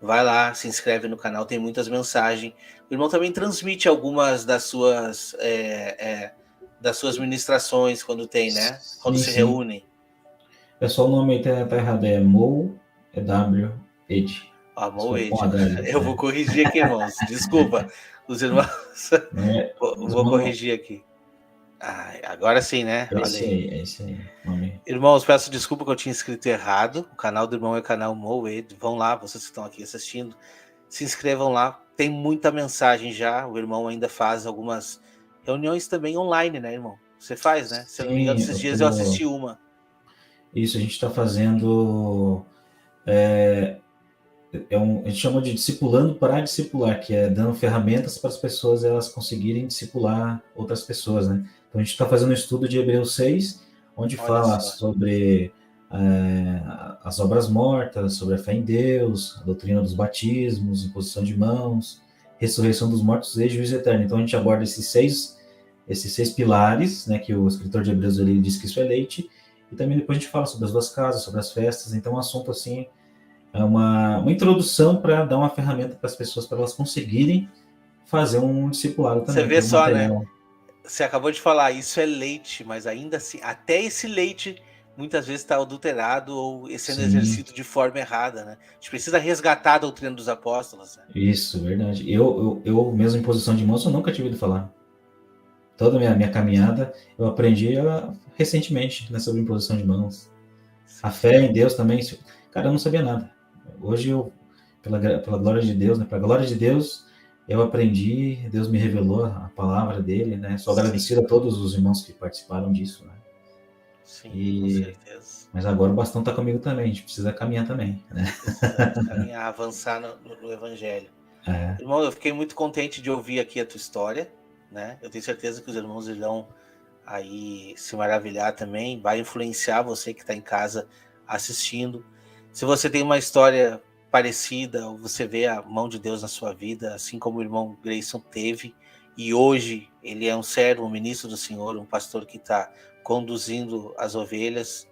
Vai lá, se inscreve no canal, tem muitas mensagens. O irmão também transmite algumas das suas ministrações quando tem, né? Quando Sim, se sim. reúnem. É só o nome aí tá errado, é Mo, é W, Ed. Ah, Se for com Moed. H ali, Eu vou corrigir aqui, irmãos. Desculpa, os irmãos. Não é, os Vou irmãos, corrigir aqui. Ah, agora sim, né? Olha aí. é esse aí, nome. Irmãos, peço desculpa que eu tinha escrito errado. O canal do irmão é o canal Moed. Vão lá, vocês que estão aqui assistindo. Se inscrevam lá. Tem muita mensagem já. O irmão ainda faz algumas reuniões também online, né, irmão? Você faz, né? Se eu não me engano, Sim, esses dias eu assisti uma. Isso, a gente está fazendo. A gente chama de discipulando para discipular, que é dando ferramentas para as pessoas elas conseguirem discipular outras pessoas, né? Então a gente está fazendo um estudo de Hebreus 6, onde Olha fala só. sobre as obras mortas, sobre a fé em Deus, a doutrina dos batismos, imposição de mãos, ressurreição dos mortos e juízo eterno. Então a gente aborda esses seis pilares, né, que o escritor de Hebreus ele diz que isso é leite, e também depois a gente fala sobre as duas casas, sobre as festas. Então um assunto assim é uma introdução para dar uma ferramenta para as pessoas, para elas conseguirem fazer um discipulado Você também, vê ter um só, né? material. Você acabou de falar, isso é leite, mas ainda assim, até esse leite muitas vezes está adulterado ou sendo Sim, exercido de forma errada, né? A gente precisa resgatar a doutrina dos apóstolos, né? isso, verdade. Eu mesmo em posição de moço, eu nunca tinha ouvido falar. Toda a minha caminhada, eu aprendi recentemente, né, sobre imposição de mãos. A Sim. fé em Deus também. Cara, eu não sabia nada. Hoje pela glória de Deus, né, pela glória de Deus, eu aprendi, Deus me revelou a palavra dele, né? Sou Sim, agradecido a todos os irmãos que participaram disso, né? sim, com E, certeza. mas agora o bastão está comigo também, a gente precisa caminhar também, né? Precisa caminhar, avançar no Evangelho. É, Irmão, eu fiquei muito contente de ouvir aqui a tua história, né? Eu tenho certeza que os irmãos irão aí se maravilhar também, vai influenciar você que está em casa assistindo. Se você tem uma história parecida, ou você vê a mão de Deus na sua vida, assim como o irmão Grayson teve, e hoje ele é um servo, um ministro do Senhor, um pastor que está conduzindo as ovelhas,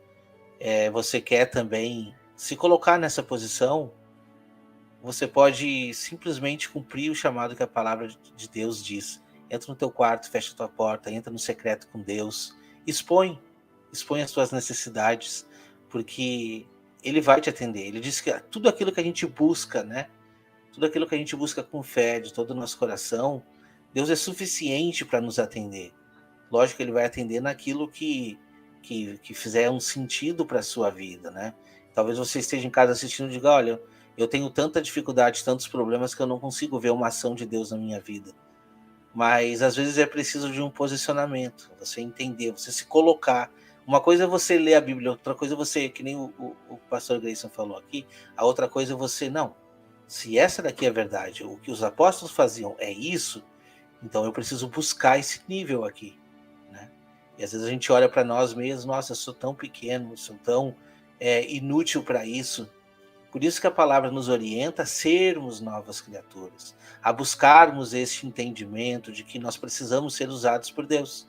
você quer também se colocar nessa posição, você pode simplesmente cumprir o chamado que a palavra de Deus diz. Entra no teu quarto, fecha a tua porta, entra no secreto com Deus, expõe as tuas necessidades, porque ele vai te atender. Ele diz que tudo aquilo que a gente busca, né? Tudo aquilo que a gente busca com fé de todo o nosso coração, Deus é suficiente para nos atender. Lógico que ele vai atender naquilo que fizer um sentido para a sua vida, né? Talvez você esteja em casa assistindo e diga, olha, eu tenho tanta dificuldade, tantos problemas que eu não consigo ver uma ação de Deus na minha vida. Mas às vezes é preciso de um posicionamento, você entender, você se colocar. Uma coisa é você ler a Bíblia, outra coisa é você, que nem o pastor Grayson falou aqui, a outra coisa é você, não, se essa daqui é verdade, o que os apóstolos faziam é isso, então eu preciso buscar esse nível aqui, né? E às vezes a gente olha para nós mesmos, nossa, eu sou tão pequeno, sou tão inútil para isso. Por isso que a palavra nos orienta a sermos novas criaturas, a buscarmos este entendimento de que nós precisamos ser usados por Deus.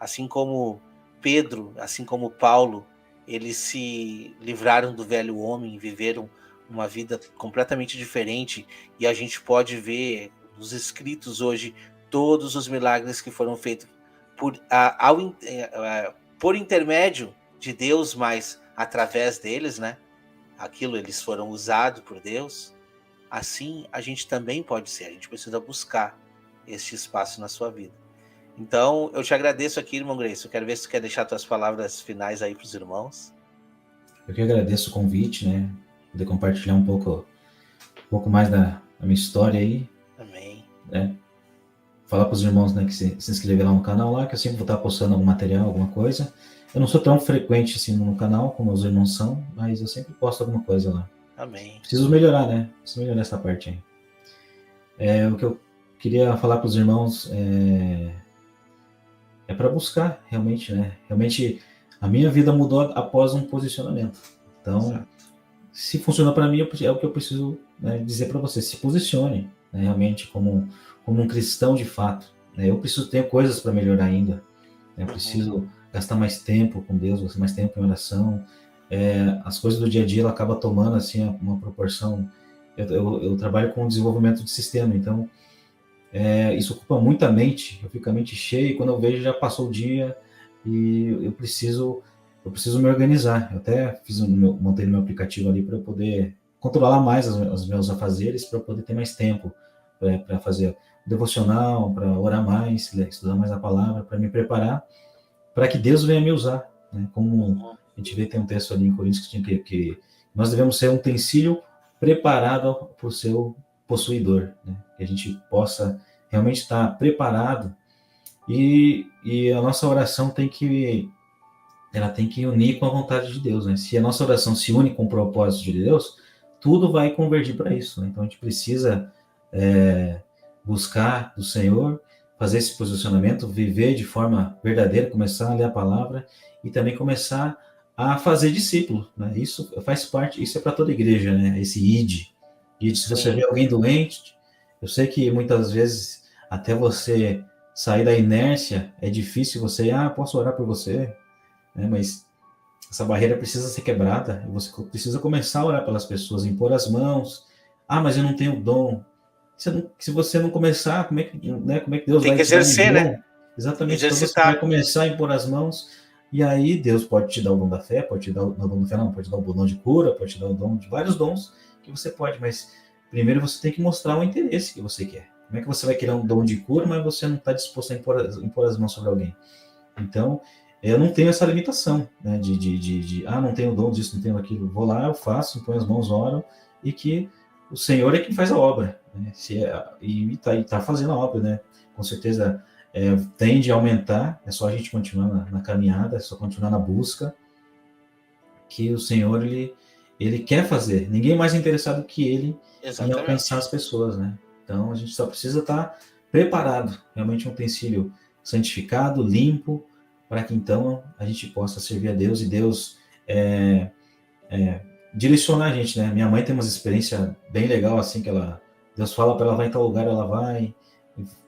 Assim como Pedro, assim como Paulo, eles se livraram do velho homem, viveram uma vida completamente diferente, e a gente pode ver nos escritos hoje todos os milagres que foram feitos por intermédio de Deus, mas através deles, né? Aquilo eles foram usados por Deus. Assim a gente também pode ser. A gente precisa buscar este espaço na sua vida. Então, eu te agradeço aqui, irmão Grace. Eu quero ver se tu quer deixar tuas palavras finais aí para os irmãos. eu que agradeço o convite, né? Poder compartilhar um pouco mais da minha história aí. Amém. Né? Falar para os irmãos, né, que se inscrever lá no canal lá, que eu sempre vou estar postando algum material, alguma coisa. Eu não sou tão frequente assim no canal como os irmãos são, mas eu sempre posto alguma coisa lá. Amém. Preciso melhorar, né? Preciso melhorar essa parte aí. O que eu queria falar para os irmãos é para buscar realmente, né? Realmente a minha vida mudou após um posicionamento. Então, Exato. Se funcionou para mim, é o que eu preciso, né, dizer para você. Se posicione, né, realmente como um cristão de fato. Né? Eu preciso ter coisas para melhorar ainda. Né? Eu preciso gastar mais tempo com Deus, gastar mais tempo em oração. As coisas do dia a dia ela acaba tomando assim uma proporção. Eu trabalho com desenvolvimento de sistema, então isso ocupa muita mente. Eu fico a mente cheia e quando eu vejo já passou o dia e eu preciso me organizar. Eu até montei no meu aplicativo ali para eu poder controlar mais os meus afazeres, para eu poder ter mais tempo para fazer devocional, para orar mais, estudar mais a palavra, para me preparar, para que Deus venha me usar. Né? Como a gente vê, tem um texto ali em Coríntios que nós devemos ser um utensílio preparado para o seu possuidor. Né? Que a gente possa realmente estar preparado e a nossa oração ela tem que unir com a vontade de Deus, né? Se a nossa oração se une com o propósito de Deus, tudo vai convergir para isso, né? Então a gente precisa buscar do Senhor, fazer esse posicionamento, viver de forma verdadeira, começar a ler a palavra e também começar a fazer discípulo, né? Isso faz parte, isso é para toda igreja, né? Esse id. E se você vê alguém doente, eu sei que muitas vezes até você sair da inércia é difícil. Você, posso orar por você? Mas essa barreira precisa ser quebrada, e você precisa começar a orar pelas pessoas, impor as mãos. Mas eu não tenho dom. Se você não começar, como é que Deus Tem vai que te dar um exercer, dom? né? Exatamente, então você Exercitar. vai começar a impor as mãos, e aí Deus pode te dar o dom da fé, pode te dar o dom da fé, não, pode te dar o dom de cura, pode te dar o dom de vários dons que você pode, mas primeiro você tem que mostrar o interesse que você quer. Como é que você vai querer um dom de cura, mas você não está disposto a impor as mãos sobre alguém? Então, eu não tenho essa limitação, né, não tenho dom disso, não tenho aquilo. Vou lá, eu faço, ponho as mãos, oro, e que o Senhor é quem faz a obra, né? E tá fazendo a obra, né? Com certeza tende a aumentar, é só a gente continuar na caminhada, é só continuar na busca, que o Senhor, ele quer fazer. Ninguém mais interessado que ele em alcançar as pessoas, né? Então, a gente só precisa estar preparado, realmente um utensílio santificado, limpo, para que então a gente possa servir a Deus e Deus direcionar a gente, né? Minha mãe tem umas experiências bem legal assim, que Deus fala para ela vai em tal lugar, ela vai,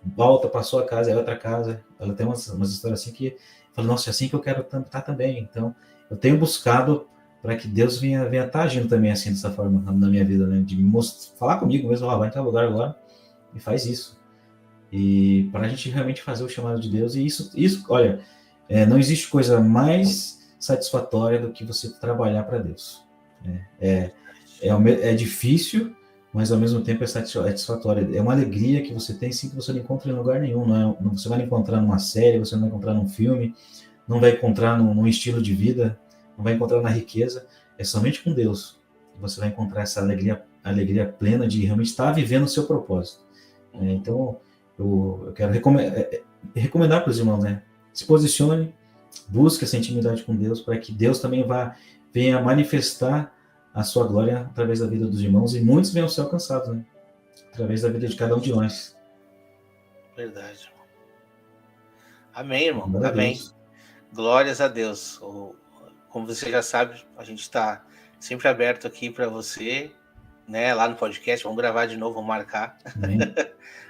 volta para sua casa, é outra casa. Ela tem umas histórias assim que fala, nossa, é assim que eu quero estar também. Então, eu tenho buscado para que Deus venha estar agindo também assim, dessa forma na minha vida, né? De me falar comigo mesmo, vai em tal lugar agora e faz isso. E para a gente realmente fazer o chamado de Deus, e isso olha, não existe coisa mais satisfatória do que você trabalhar para Deus. É difícil, mas ao mesmo tempo é satisfatório. É uma alegria que você tem, sim, que você não encontra em lugar nenhum. Você vai encontrar numa série, você não vai encontrar num filme, não vai encontrar num estilo de vida, não vai encontrar na riqueza. É somente com Deus que você vai encontrar essa alegria plena de realmente estar vivendo o seu propósito. Então, eu quero recomendar para os irmãos, né? Se posicione, busque essa intimidade com Deus, para que Deus também venha manifestar a sua glória através da vida dos irmãos, e muitos venham ser alcançados, né? Através da vida de cada um de nós. Verdade. Amém, irmão. Glória Amém. Glórias a Deus. Como você já sabe, a gente está sempre aberto aqui para você, né? Lá no podcast. Vamos gravar de novo, vamos marcar. Amém.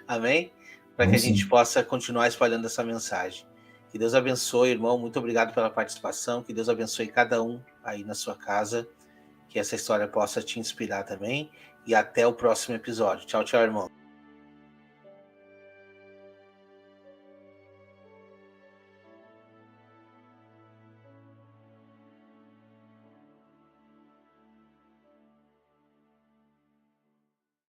Amém? Para que a gente possa continuar espalhando essa mensagem. Que Deus abençoe, irmão. Muito obrigado pela participação. Que Deus abençoe cada um aí na sua casa. Que essa história possa te inspirar também. E até o próximo episódio. Tchau, tchau, irmão.